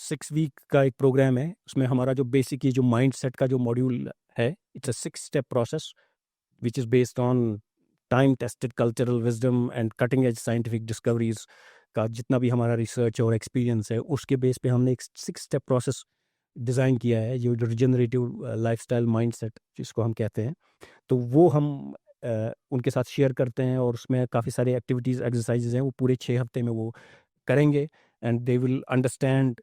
6 वीक का एक प्रोग्राम है, उसमें हमारा जो बेसिक ये जो माइंडसेट का जो मॉड्यूल है, it's a 6 step process which is based on time tested cultural wisdom and cutting edge scientific discoveries का जितना भी हमारा रिसर्च और एक्सपीरियंस है, उसके बेस पे हमने एक 6 स्टेप प्रोसेस डिज़ाइन किया है, जो रिजेनरेटिव लाइफ़स्टाइल माइंडसेट जिसको हम कहते हैं। तो वो हम उनके साथ शेयर करते हैं और उसमें काफ़ी सारी एक्टिविटीज़, एक्सरसाइज़ेज़ हैं, वो पूरे 6 हफ्ते में वो करेंगे and they will understand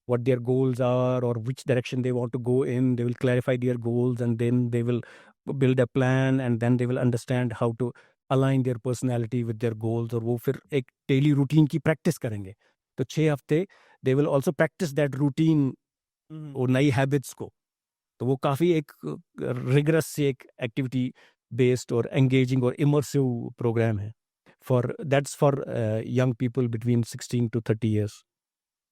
what their goals are or which direction they want to go in. They will clarify their goals and then they will build a plan and then they will understand how to align their personality with their goals और वो फिर एक daily routine की practice करेंगे। तो 6 हफ्ते they will also practise that routine हुँ। और नई हैबिट्स को। तो वो काफ़ी एक रिगरस से एक एक्टिविटी बेस्ड और एंगेजिंग और इमर्सिव प्रोग्राम है for young people between 16 to 30 years.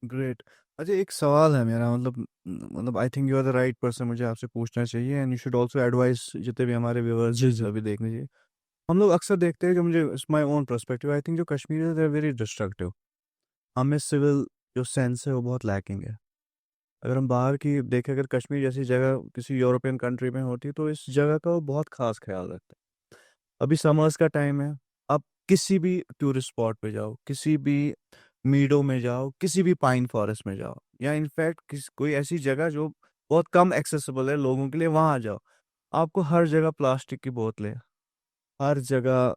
Great. अच्छा, एक सवाल है मेरा, मतलब I think you are the right person मुझे आपसे पूछना चाहिए and you should also advice जितने भी हमारे व्यूअर्स जी, जी। अभी देखने चाहिए। हम लोग अक्सर देखते हैं कि मुझे it's my own perspective, I think जो Kashmiri they are very destructive. हमें सिविल जो सेंस है वो बहुत लैकिंग है। अगर हम बाहर की देखें, अगर कश्मीर जैसी जगह किसी यूरोपियन कंट्री में होती तो इस जगह का वो बहुत खास ख्याल रखते हैं। अभी समर्स का टाइम है, आप किसी भी टूरिस्ट स्पॉट पे जाओ, किसी भी मीडो में जाओ, किसी भी पाइन फॉरेस्ट में जाओ या इनफैक्ट कोई ऐसी जगह जो बहुत कम एक्सेसिबल है लोगों के लिए, वहां जाओ, आपको हर जगह प्लास्टिक की बोतलें, हर जगह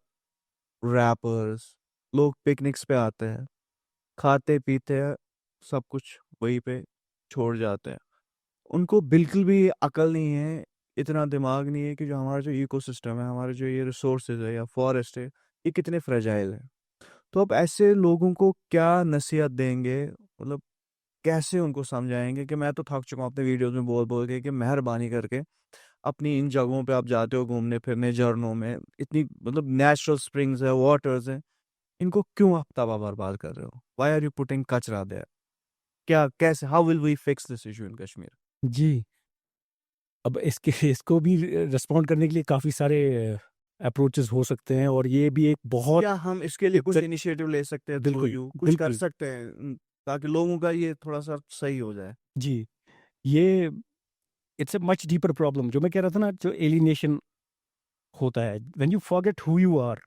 रैपर्स, लोग पिकनिक्स पे आते हैं, खाते पीते हैं, सब कुछ वहीं पे छोड़ जाते हैं। उनको बिल्कुल भी अकल नहीं है, इतना दिमाग नहीं है कि जो हमारा जो इकोसिस्टम है, हमारे जो ये रिसोर्सेज है या फॉरेस्ट है, ये कितने फ्रेजाइल है। तो अब ऐसे लोगों को क्या नसीहत देंगे, मतलब कैसे उनको समझाएंगे कि मैं तो थक चुका हूँ अपने वीडियोस में बोल बोल के कि मेहरबानी करके अपनी इन जगहों पे आप जाते हो घूमने फिरने, झरनों में इतनी मतलब नेचुरल स्प्रिंग्स है, वाटर्स है, इनको क्यों आप तबाह बर्बाद कर रहे हो? व्हाई आर यू पुटिंग कचरा देयर? क्या कैसे how will we fix this issue in Kashmir? जी। अब इसके इसको भी रिस्पॉन्ड करने के लिए काफ़ी सारे अप्रोचेस हो सकते हैं और ये भी एक बहुत क्या हम इसके लिए कुछ ज इनिशिएटिव ले सकते हैं थ्रू बिल्कुल, यू? कुछ कर बिल्कुल। सकते हैं ताकि लोगों का ये थोड़ा-सा सही हो जाए? जी, ये it's a much deeper problem जो मैं कह रहा था ना जो एलिनेशन होता है, when you forget who you are,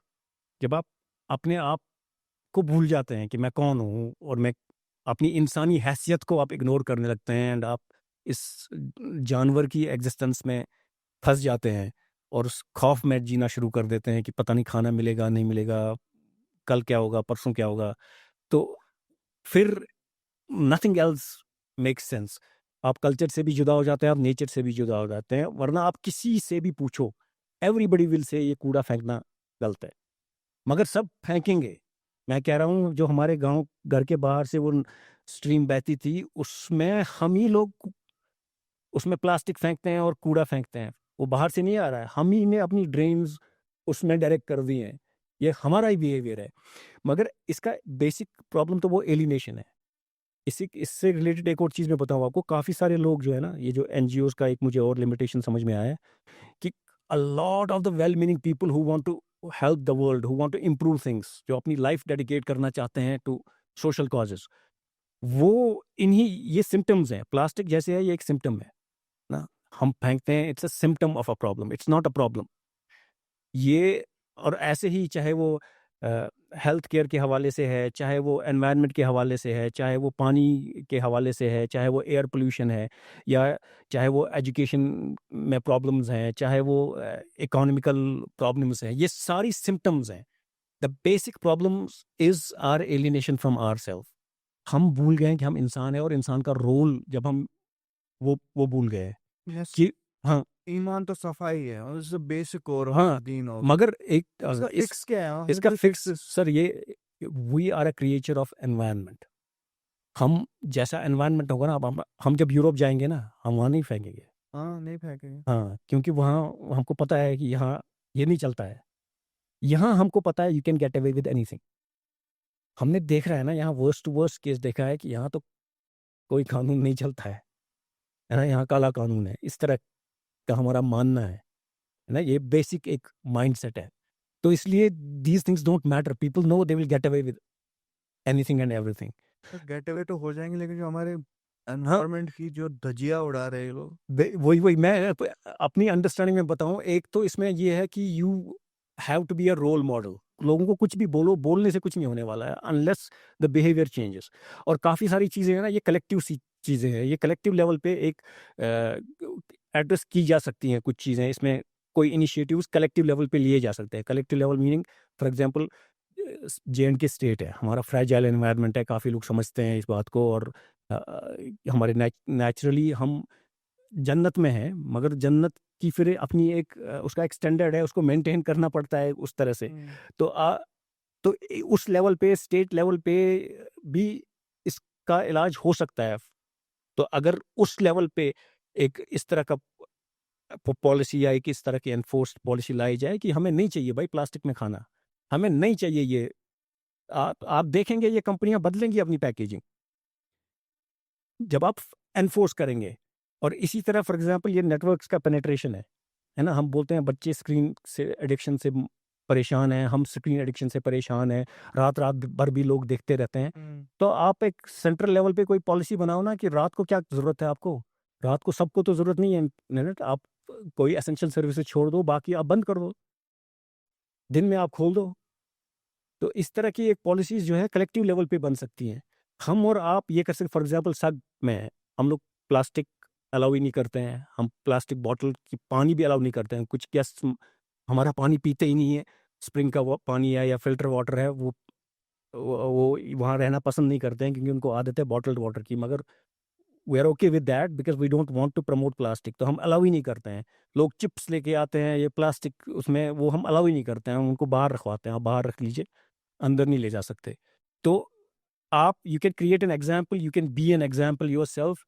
जब आप अपने आप को भूल जाते हैं कि मैं कौन हूँ और मैं अपनी इंसानी हैसियत को आप इग्नोर करने लगते हैं एंड आप इस जानवर की एग्जिस्टेंस में फँस जाते हैं और उस खौफ में जीना शुरू कर देते हैं कि पता नहीं खाना मिलेगा, नहीं मिलेगा, कल क्या होगा, परसों क्या होगा। तो फिर नथिंग एल्स मेक्स सेंस। आप कल्चर से भी जुदा हो जाते हैं, आप नेचर से भी जुदा हो जाते हैं, वरना आप किसी से भी पूछो, एवरीबॉडी विल से ये कूड़ा फेंकना गलत है। मगर सब फेंकेंगे। मैं कह रहा हूँ जो हमारे गाँव घर के बाहर से वो स्ट्रीम बहती थी, उसमें हम ही लोग उसमें प्लास्टिक फेंकते हैं और कूड़ा फेंकते हैं। वो बाहर से नहीं आ रहा है, हम ही ने अपनी ड्रेन्स उसमें डायरेक्ट कर दी हैं। ये हमारा ही बिहेवियर है। मगर इसका बेसिक प्रॉब्लम तो वो एलिनेशन है। इसी इससे रिलेटेड एक और चीज़ मैं बताऊँ आपको, काफ़ी सारे लोग जो है ना, ये जो एनजीओज़ का एक मुझे और लिमिटेशन समझ में आया है कि a lot of the well meaning people who want to help the world, who want to improve things, जो अपनी लाइफ डेडिकेट करना चाहते हैं टू सोशल कॉजेज़, वो इन्हीं ये सिम्पटम्स हैं, प्लास्टिक जैसे है, ये एक सिम्पटम है ना, हम फेंकते हैं, it's a symptom of a problem, it's not a problem. ये और ऐसे ही चाहे वो हेल्थ केयर के हवाले से है, चाहे वो एनवायरनमेंट के हवाले से है, चाहे वो पानी के हवाले से है, चाहे वो एयर पोल्यूशन है, या चाहे वो एजुकेशन में प्रॉब्लम्स हैं, चाहे वो इकोनॉमिकल प्रॉब्लम्स हैं, ये सारी सिम्पटम्स हैं। The basic problems is are alienation from our self. हम भूल गए हैं कि हम इंसान हैं, और इंसान का रोल जब हम वो भूल गए हैं यस, कि हाँ, ईमान तो सफाई है और इट्स बेसिक कोर ऑफ हाँ, दीन ऑफ। मगर एक इसका इस फिक्स क्या है? हाउ इसका डू फिक्स फिक्स? सर ये, we are a creature of environment. हम जैसा एनवायरनमेंट होगा ना, अब हम जब यूरोप जाएंगे ना, हम वहाँ नहीं फेंकेंगे। हाँ, नहीं फेंकेंगे। हाँ, क्योंकि वहाँ हमको पता है कि यहाँ ये नहीं चलता है। यहाँ हमको पता है you can get away with anything. हमने देख रहा है ना, यहाँ वर्स्ट टू वर्स्ट केस देखा है कि यहाँ तो कोई कानून नहीं चलता है ना, यहाँ काला कानून है, इस तरह का हमारा मानना है ना, ये बेसिक एक माइंडसेट है। तो इसलिए these things don't matter, people know they will get away with anything and everything. Get away तो हो जाएंगे, लेकिन जो हमारे हाँ, एनवायरनमेंट की जो धजिया उड़ा रहे हैं ये लोग। वही वही मैं अपनी अंडरस्टैंडिंग में बताऊं, एक तो इसमें ये है कि you have to be a role model. लोगों को कुछ भी बोलो, बोलने से कुछ नहीं होने वाला है अनलेस द बिहेवियर चेंजेस। और काफ़ी सारी चीज़ें हैं ना, ये कलेक्टिव सी चीज़ें हैं, ये कलेक्टिव लेवल पे एक एड्रेस की जा सकती हैं कुछ चीज़ें। इसमें कोई इनिशिएटिव्स कलेक्टिव लेवल पे लिए जा सकते हैं। Collective level meaning, for example J&K state है, हमारा फ्रेजाइल एनवायरनमेंट है, काफ़ी लोग समझते हैं इस बात को, और हमारे नेचुरली हम जन्नत में हैं, मगर जन्नत की फिर अपनी एक उसका एक स्टैंडर्ड है, उसको मेंटेन करना पड़ता है उस तरह से। तो उस लेवल पे, स्टेट लेवल पे भी इसका इलाज हो सकता है। तो अगर उस लेवल पे एक इस तरह का पॉलिसी या एक इस तरह की एनफोर्स्ड पॉलिसी लाई जाए कि हमें नहीं चाहिए भाई प्लास्टिक में खाना, हमें नहीं चाहिए ये, आप देखेंगे ये कंपनियां बदलेंगी अपनी पैकेजिंग जब आप एनफोर्स करेंगे। और इसी तरह फॉर एग्जांपल ये नेटवर्क्स का पेनिट्रेशन है ना, हम बोलते हैं बच्चे स्क्रीन से एडिक्शन से परेशान हैं, हम स्क्रीन एडिक्शन से परेशान हैं, रात रात भर भी लोग देखते रहते हैं। तो आप एक सेंट्रल लेवल पे कोई पॉलिसी बनाओ ना कि रात को क्या ज़रूरत है आपको। रात को सबको तो ज़रूरत नहीं है इंटरनेट, आप कोई एसेंशियल सर्विसेज छोड़ दो, बाकी आप बंद कर दो, दिन में आप खोल दो। तो इस तरह की एक पॉलिसीज़ जो है कलेक्टिव लेवल पे बन सकती हैं। हम और आप ये कर सकते, फॉर एग्जांपल सग में हम लोग प्लास्टिक अलाउ ही नहीं करते हैं, हम प्लास्टिक बॉटल की पानी भी अलाउ नहीं करते हैं। कुछ गेस्ट हमारा पानी पीते ही नहीं है, स्प्रिंग का वो पानी है या फ़िल्टर वाटर है, वो वहाँ रहना पसंद नहीं करते हैं क्योंकि उनको आदत है बॉटल्ड वाटर की। मगर we are okay with that because we don't want to promote plastic, तो हम अलाउ ही नहीं करते हैं। लोग चिप्स लेके आते हैं, ये प्लास्टिक उसमें, वो हम अलाउ ही नहीं करते हैं, हम उनको बाहर रखवाते हैं, आप बाहर रख लीजिए, अंदर नहीं ले जा सकते। तो आप you can create an example, you can be an example yourself.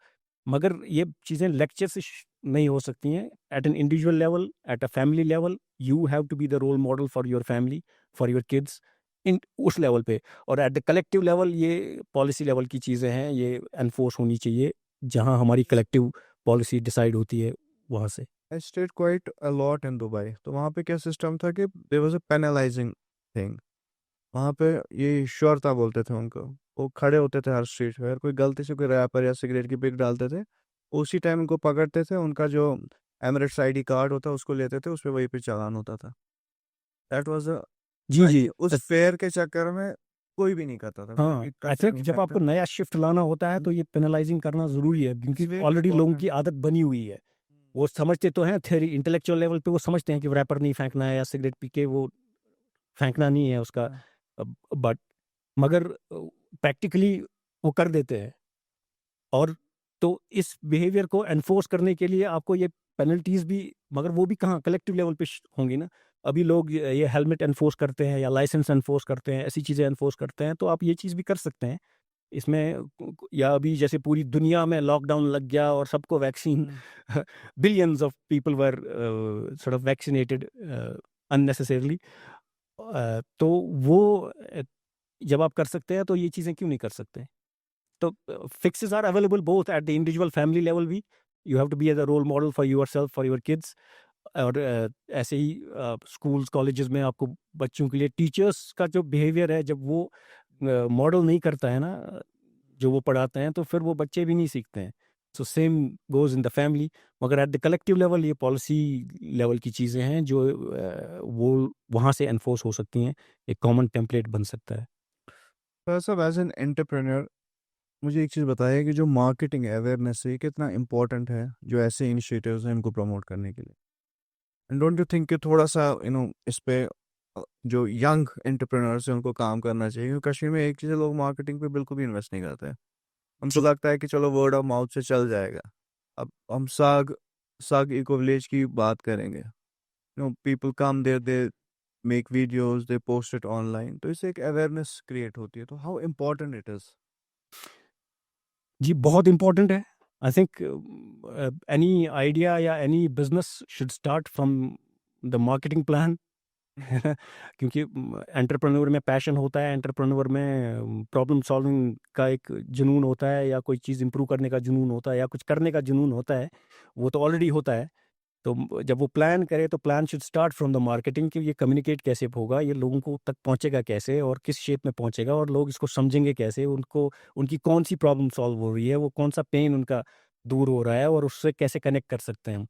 मगर ये चीज़ें लेक्चर से नहीं हो सकती हैं। At an individual level, at a family level, you have to be the role model for your family, for your kids, in उस level पे। और एट द कलेक्टिव लेवल ये पॉलिसी लेवल की चीज़ें हैं, ये एनफोर्स होनी चाहिए, जहाँ हमारी कलेक्टिव पॉलिसी डिसाइड होती है वहाँ से। I stayed quite a lot in Dubai, तो वहाँ पे क्या सिस्टम था कि देयर वाज अ पेनलाइजिंग थिंग। वहाँ पे ये श्योरता बोलते थे उनको। वो खड़े होते थे हर स्ट्रीट पे, अगर कोई गलती से कोई रैपर या सिगरेट की पिक डालते थे, उसी टाइम उनको पकड़ते थे, उनका जो एमिरेट्स आईडी कार्ड होता उसको लेते थे, उस पे वहीं पे चालान होता था। दैट वाज अ जी जी। उस फेयर के चक्कर में कोई भी नहीं करता था, हाँ, कोई आई ट्रैफिक थिंक नहीं जब आपको फेंकता। नया शिफ्ट लाना होता है तो ये पेनलाइजिंग करना ज़रूरी है, क्योंकि इट्स वेरी ऑलरेडी लोगों की इंपॉर्टेंट। आदत बनी हुई है। वो समझते तो हैं, थ्योरी इंटेलेक्चुअल लेवल पे वो समझते हैं कि रैपर नहीं फेंकना है या सिगरेट पी के वो फेंकना नहीं है उसका, बट मगर प्रैक्टिकली वो कर देते हैं। और तो इस बिहेवियर को एनफोर्स करने के लिए आपको ये पेनल्टीज़ भी, मगर वो भी कहाँ कलेक्टिव लेवल पे होंगी ना। अभी लोग ये हेलमेट एनफोर्स करते हैं या लाइसेंस एनफोर्स करते हैं, ऐसी चीज़ें एनफोर्स करते हैं, तो आप ये चीज़ भी कर सकते हैं इसमें। या अभी जैसे पूरी दुनिया में लॉकडाउन लग गया और सबको vaccine billions of people were sort of vaccinated unnecessarily, तो वो जब आप कर सकते हैं तो ये चीज़ें क्यों नहीं कर सकते। तो fixes are available both at the individual family level भी, you have to be as a role model for yourself, for your kids। और ऐसे ही स्कूल्स कॉलेजेस में आपको बच्चों के लिए टीचर्स का जो बिहेवियर है, जब वो मॉडल नहीं करता है ना, जो वो पढ़ाते हैं, तो फिर वो बच्चे भी नहीं सीखते हैं। So same goes in the family. मगर एट द कलेक्टिव लेवल ये पॉलिसी लेवल की चीज़ें हैं जो वो वहाँ से एनफोर्स हो सकती हैं, एक कॉमन टेम्पलेट बन सकता है। तो सब एज एन एंटरप्रेन्योर मुझे एक चीज़ बताइए कि जो मार्केटिंग अवेयरनेस है ये कितना इम्पोर्टेंट है जो ऐसे इनिशिएटिव्स हैं इनको प्रमोट करने के लिए। एंड डोंट यू थिंक कि थोड़ा सा इस पे जो यंग एंटरप्रेन्योर्स हैं उनको काम करना चाहिए, क्योंकि कश्मीर में एक चीज़ है, लोग मार्केटिंग पे बिल्कुल भी इन्वेस्ट नहीं करते हैं। उनको लगता है कि चलो वर्ड ऑफ माउथ से चल जाएगा। अब हम साग साग इको विलेज की बात करेंगे, people come there, they make videos, they post it online, तो इससे एक अवेयरनेस क्रिएट होती है। तो हाउ इम्पोर्टेंट इट इज़। जी, बहुत इम्पोर्टेंट है। आई थिंक एनी आइडिया या any business should start from the marketing plan. है ना? क्योंकि एंटरप्रेन्योर में पैशन होता है, एंटरप्रेन्योर में प्रॉब्लम सॉल्विंग का एक जुनून होता है, या कोई चीज़ इंप्रूव करने का जुनून होता है, या कुछ करने का जुनून होता है, वो तो ऑलरेडी होता है। तो जब वो प्लान करे तो plan should start from the marketing, कि ये कम्युनिकेट कैसे होगा, ये लोगों को तक पहुंचेगा कैसे और किस शेप में पहुंचेगा, और लोग इसको समझेंगे कैसे, उनको उनकी कौन सी प्रॉब्लम सॉल्व हो रही है, वो कौन सा पेन उनका दूर हो रहा है, और उससे कैसे कनेक्ट कर सकते हैं हम।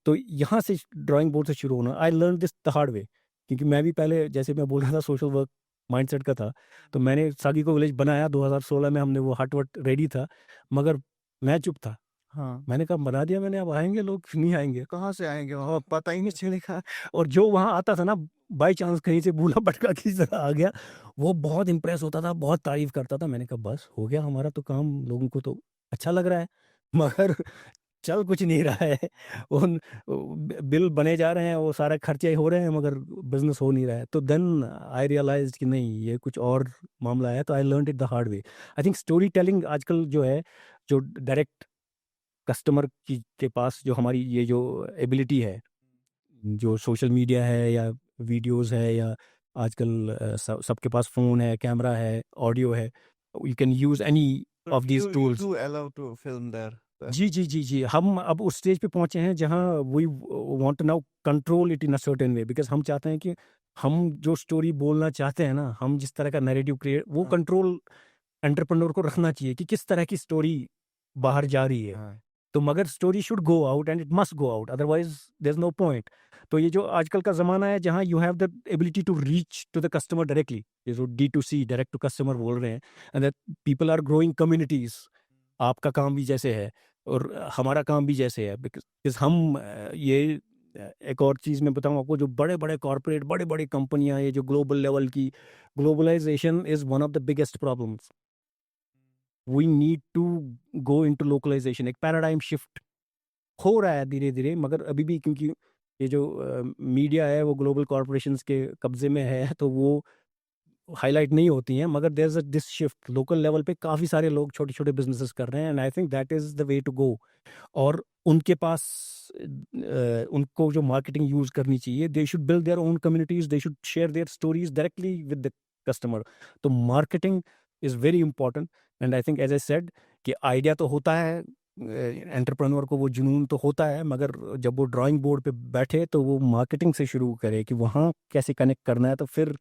तो यहाँ से ड्राइंग बोर्ड से शुरू होना। I learn this the hard वे, क्योंकि मैं भी पहले, जैसे मैं बोल रहा था, सोशल वर्क माइंडसेट का था। तो मैंने सागी को विलेज बनाया 2016 में, हमने वो हट वट रेडी था, मगर मैं चुप था। हाँ, मैंने कहा बना दिया मैंने, अब आएँगे लोग, नहीं आएँगे। कहाँ से आएँगे? वहाँ पता ही नहीं चलेगा। और जो वहाँ आता था ना, बाय चांस कहीं से बूढ़ा-भटका किसी तरह आ गया, वो बहुत इम्प्रेस होता था, बहुत तारीफ़ करता था। मैंने कहा बस हो गया हमारा तो काम, लोगों को तो अच्छा लग रहा है, मगर चल कुछ नहीं रहा है। उन बिल बने जा रहे हैं, वो सारे खर्चे हो रहे हैं, मगर बिज़नेस हो नहीं रहा है। तो देन आई रियलाइज़्ड कि नहीं, ये कुछ और मामला है। तो I learned it the hard way. I think story telling आजकल जो है, जो डायरेक्ट कस्टमर की के पास जो हमारी ये जो एबिलिटी है, जो सोशल मीडिया है या वीडियोस है, या आजकल सबके पास फ़ोन है, कैमरा है, ऑडियो है, you can use any So of these you tools. do allow to film there. जी, जी, जी, जी। हम अब उस स्टेज पे पहुँचे हैं जहाँ we want to now control it in a certain way, because हम चाहते हैं कि हम जो स्टोरी बोलना चाहते हैं ना, हम जिस तरह का नैरेटिव क्रिएट, वो हाँ, कंट्रोल एंटरप्रेन्योर को रखना चाहिए कि किस तरह की स्टोरी बाहर जा रही है। हाँ। तो मगर story should go out and it must go out, otherwise there is no point. तो ये जो आजकल का ज़माना है जहाँ you have the ability to reach to the customer directly, ये जो D2C, डायरेक्ट टू कस्टमर बोल रहे हैं, and that people are growing communities. आपका काम भी जैसे है और हमारा काम भी जैसे है, बिकॉज़ हम ये एक और चीज़ मैं बताऊँ आपको, जो बड़े-बड़े कॉर्पोरेट, बड़ी-बड़ी कंपनियाँ, ये जो ग्लोबल लेवल की, globalization is one of the biggest problems. We need to go into localization, एक पैराडाइम शिफ्ट हो रहा है धीरे-धीरे, मगर अभी भी क्योंकि ये जो मीडिया है वो ग्लोबल कॉर्पोरेशंस के कब्ज़े में है, तो वो हाइलाइट नहीं होती हैं, मगर there is a this shift local level पे, काफ़ी सारे लोग छोटे-छोटे बिज़नेसेस कर रहे हैं, and I think that is the way to go. और उनके पास उनको जो मार्केटिंग यूज़ करनी चाहिए, they should build their own communities, they should share their stories directly with the customer. तो marketing is very important, and I think as I said कि idea तो होता है, एंटरप्रेन्योर को वो जुनून तो होता है, मगर जब वो ड्राइंग बोर्ड पे बैठे तो वो मार्केटिंग से शुरू करे कि वहाँ कैसे कनेक्ट करना है, तो फिर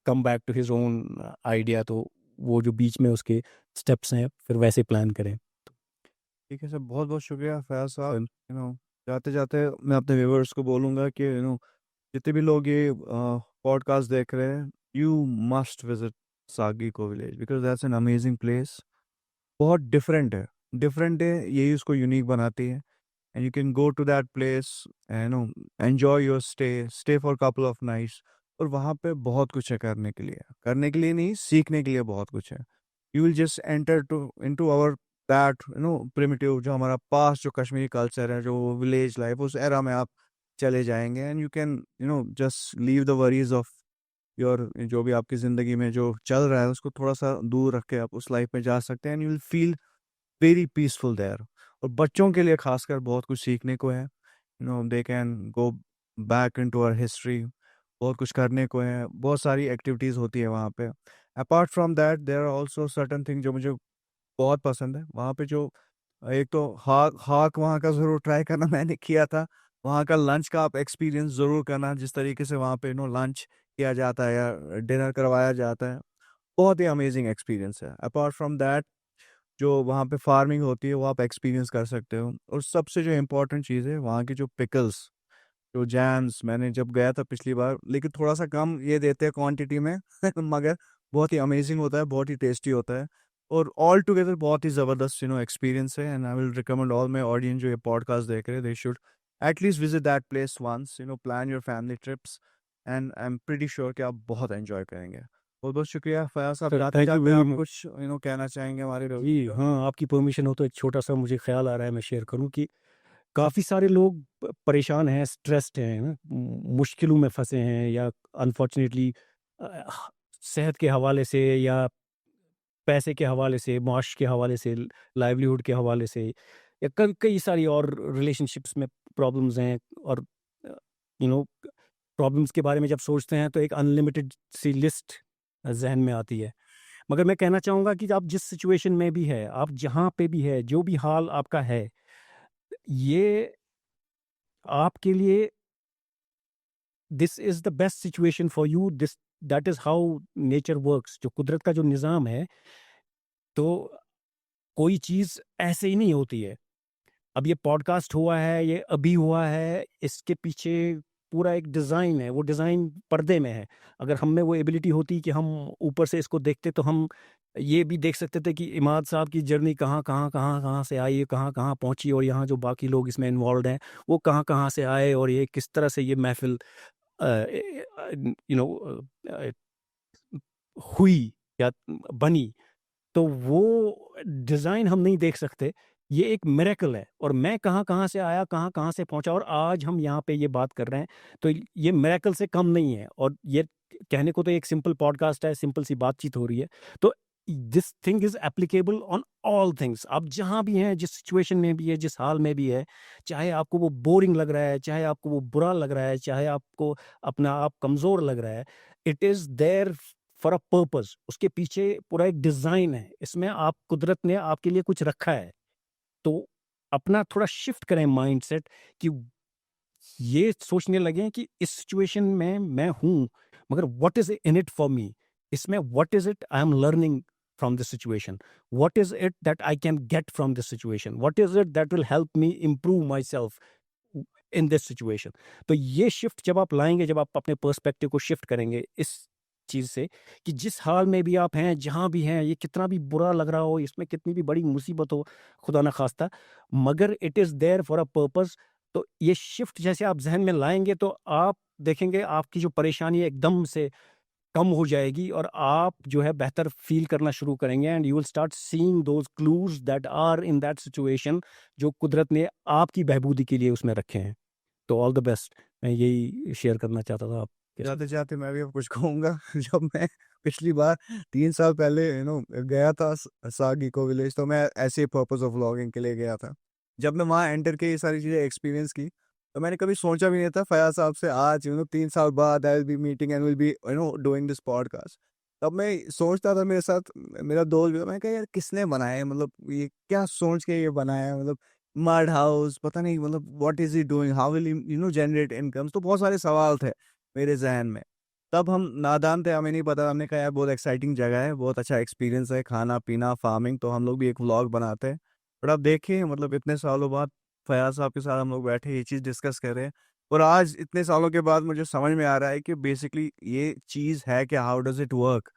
come back to his own idea. तो वो जो बीच में उसके स्टेप्स हैं, फिर वैसे प्लान करें। ठीक है सर, बहुत बहुत शुक्रिया फयाज साहब। जाते जाते मैं अपने व्यूवर्स को बोलूँगा कि जितने भी लोग ये पॉडकास्ट देख रहे हैं, यू मस्ट विजिट सागी को village, because that's an amazing place. बहुत डिफरेंट है, यही उसको यूनिक बनाती है। And you can go to that place and enjoy your stay for couple of nights. और वहाँ पे बहुत कुछ है करने के लिए नहीं, सीखने के लिए बहुत कुछ है। You will just enter to into our that primitive, जो हमारा पास्ट, जो कश्मीरी कल्चर है, जो विलेज लाइफ, उस एरा में आप चले जाएंगे। And you can just leave the worries of your, जो भी आपकी ज़िंदगी में जो चल रहा है उसको थोड़ा सा दूर रख के आप उस लाइफ में जा सकते हैं। And you will feel very peaceful there. और बच्चों के लिए खासकर बहुत कुछ सीखने को है। They can go back into our history, बहुत कुछ करने को है, बहुत सारी एक्टिविटीज़ होती है वहाँ पे। Apart from that there are also certain thing जो मुझे बहुत पसंद है वहाँ पे। जो एक तो हाक हाक वहाँ का ज़रूर ट्राई करना, मैंने किया था। वहाँ का लंच का आप एक्सपीरियंस ज़रूर करना, जिस तरीके से वहाँ पे लंच किया जाता है या डिनर करवाया जाता है, बहुत ही अमेजिंग एक्सपीरियंस है। अपार्ट फ्रॉम दैट जो वहाँ पे फार्मिंग होती है वो आप एक्सपीरियंस कर सकते हो। और सबसे जो इम्पोर्टेंट चीज़ है वहाँ की जो पिकल्स, जो जैम्स, मैंने जब गया था पिछली बार, लेकिन थोड़ा सा कम ये देते हैं क्वांटिटी में मगर बहुत ही अमेजिंग होता है, बहुत ही टेस्टी होता है। और ऑल टुगेदर बहुत ही ज़बरदस्त एक्सपीरियंस है। And I will recommend all my audience जो ये पॉडकास्ट देख रहे हैं, they should at least visit that place once, plan your family trips, and I am pretty sure कि आप बहुत एंजॉय करेंगे। बहुत बहुत शुक्रिया फयाज साहब। सर, जाते थैंक यू जाते वेरी आप मच कुछ कहना चाहेंगे हमारे जी। हाँ, आपकी परमिशन हो तो एक छोटा सा मुझे ख्याल आ रहा है, मैं शेयर करूं कि काफ़ी सारे लोग परेशान हैं, स्ट्रेस्ड हैं, है ना? मुश्किलों में फंसे हैं, या अनफॉर्चुनेटली सेहत के हवाले से, या पैसे के हवाले से, माश के हवाले से, लाइवलीहुड के हवाले से, या कई सारी और रिलेशनशिप्स में प्रॉब्लम्स हैं। और यू नो प्रॉब्लम्स के बारे में जब सोचते हैं तो एक अनलिमिटेड सी लिस्ट जहन में आती है। मगर मैं कहना चाहूँगा कि आप जिस सिचुएशन में भी है, आप जहाँ पे भी है, जो भी हाल आपका है, ये आपके लिए this is the best situation for you. This that is how nature works. जो कुदरत का जो निज़ाम है, तो कोई चीज़ ऐसे ही नहीं होती है। अब ये पॉडकास्ट हुआ है, ये अभी हुआ है, इसके पीछे पूरा एक डिज़ाइन है, वो डिज़ाइन पर्दे में है। अगर हम में वो एबिलिटी होती कि हम ऊपर से इसको देखते, तो हम ये भी देख सकते थे कि इमाद साहब की जर्नी कहाँ से आई, कहाँ पहुँची, और यहाँ जो बाकी लोग इसमें इन्वॉल्व्ड हैं, वो कहाँ से आए, और ये किस तरह से ये महफ़िल यू नो अ, हुई या बनी। तो वो डिज़ाइन हम नहीं देख सकते। ये एक मिरेकल है, और मैं कहाँ से आया, कहाँ से पहुँचा, और आज हम यहाँ पे ये बात कर रहे हैं, तो ये मिरेकल से कम नहीं है। और ये कहने को तो एक सिंपल पॉडकास्ट है, सिंपल सी बातचीत हो रही है। तो this thing is applicable on all things. आप जहाँ भी हैं, जिस सिचुएशन में भी है, जिस हाल में भी है, चाहे आपको वो बोरिंग लग रहा है, चाहे आपको वो बुरा लग रहा है, चाहे आपको अपना आप कमज़ोर लग रहा है, it is there for a purpose. उसके पीछे पूरा एक डिजाइन है, इसमें आप कुदरत ने आपके लिए कुछ रखा है। तो अपना थोड़ा शिफ्ट करें माइंडसेट, कि ये सोचने लगे कि इस सिचुएशन में मैं हूं, मगर what is in it for me. इसमें what is it I am learning from this situation, what is it that I can get from this situation, what is it that will help me improve myself in this situation. तो ये shift जब आप लाएंगे, जब आप अपने perspective को shift करेंगे इस चीज़ से, कि जिस हाल में भी आप हैं, जहाँ भी हैं, ये कितना भी बुरा लग रहा हो, इसमें कितनी भी बड़ी मुसीबत हो, खुदा ना खास्ता, मगर it is there for a purpose. तो ये शिफ्ट जैसे आप जहन में लाएंगे, तो आप देखेंगे आपकी जो परेशानी है एकदम से कम हो जाएगी, और आप जो है बेहतर फील करना शुरू करेंगे, and you will start seeing those clues that are in that situation, जो कुदरत ने आपकी बहबूदी के लिए उसमें रखे हैं। तो ऑल द बेस्ट, मैं यही शेयर करना चाहता था आपके साथ। जाते जाते मैं भी अब कुछ कहूँगा। जब मैं पिछली बार 3 साल पहले गया था साग इको विलेज, तो मैं ऐसे पर्पस ऑफ व्लॉगिंग के लिए गया था। जब मैं वहाँ एंटर के ये सारी चीज़ें एक्सपीरियंस की, तो मैंने कभी सोचा भी नहीं था फयाज साहब से आज 3 साल बाद I will be meeting and will be doing this podcast. तब मैं सोचता था, मेरे साथ मेरा दोस्त भी था, मैं कहा यार किसने बनाया है, मतलब ये क्या सोच के ये बनाया है, मतलब मड हाउस, पता नहीं, मतलब what is he doing, how will generate incomes. तो बहुत सारे सवाल थे मेरे ज़हन में। तब हम नादान थे, हमें नहीं पता, हमने कहा यार बहुत एक्साइटिंग जगह है, बहुत अच्छा एक्सपीरियंस है, खाना-पीना, फार्मिंग, तो हम लोग भी एक व्लॉग बनाते हैं। बट अब देखिए, मतलब इतने सालों बाद फयाज़ साहब के साथ हम लोग बैठे ये चीज़ डिस्कस कर रहे हैं, और आज इतने सालों के बाद मुझे समझ में आ रहा है कि बेसिकली ये चीज़ है कि हाउ डज़ इट वर्क?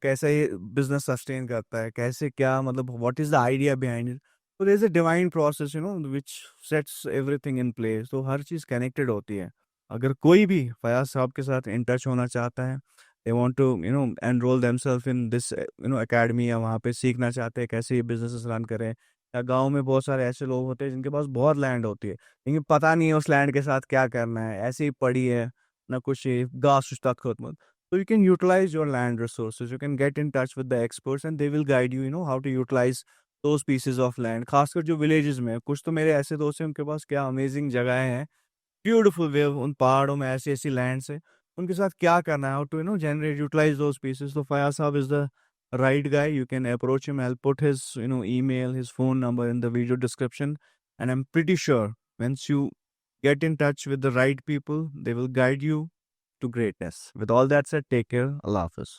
कैसे ये बिज़नेस सस्टेन करता है? कैसे क्या, मतलब what is the idea behind it? तो there is a divine process which sets everything in place. तो हर चीज़ कनेक्टेड होती है। अगर कोई भी फयाज़ साहब के साथ इन टच होना चाहता है, they want to enroll themselves in this academy, या वहाँ पे सीखना चाहते हैं कैसे ये बिज़नेसेस रन करें, या गाँव में बहुत सारे ऐसे लोग होते हैं जिनके पास बहुत लैंड होती है, लेकिन पता नहीं है उस लैंड के साथ क्या करना है, ऐसे ही पड़ी है, ना कुछ ये घास तक खत्म। So you can utilize your land resources. You can get in touch with the experts and they will guide you, how to utilize those pieces of land. खासकर जो villages में है, कुछ तो मेरे ऐसे दोस्त हैं उनके पास क्या अमेजिंग जगहें हैं, ब्यूटीफुल वे उन पहाड़ों में ऐसी ऐसी लैंड से, उनके साथ क्या करना है, how to generate utilize those pieces. तो फयाज साहब is the right guy. You can approach him. I'll put his email, his phone number in the video description, and I'm pretty sure once you get in touch with the right people, they will guide you to greatness. With all that said, take care. Allah Hafiz.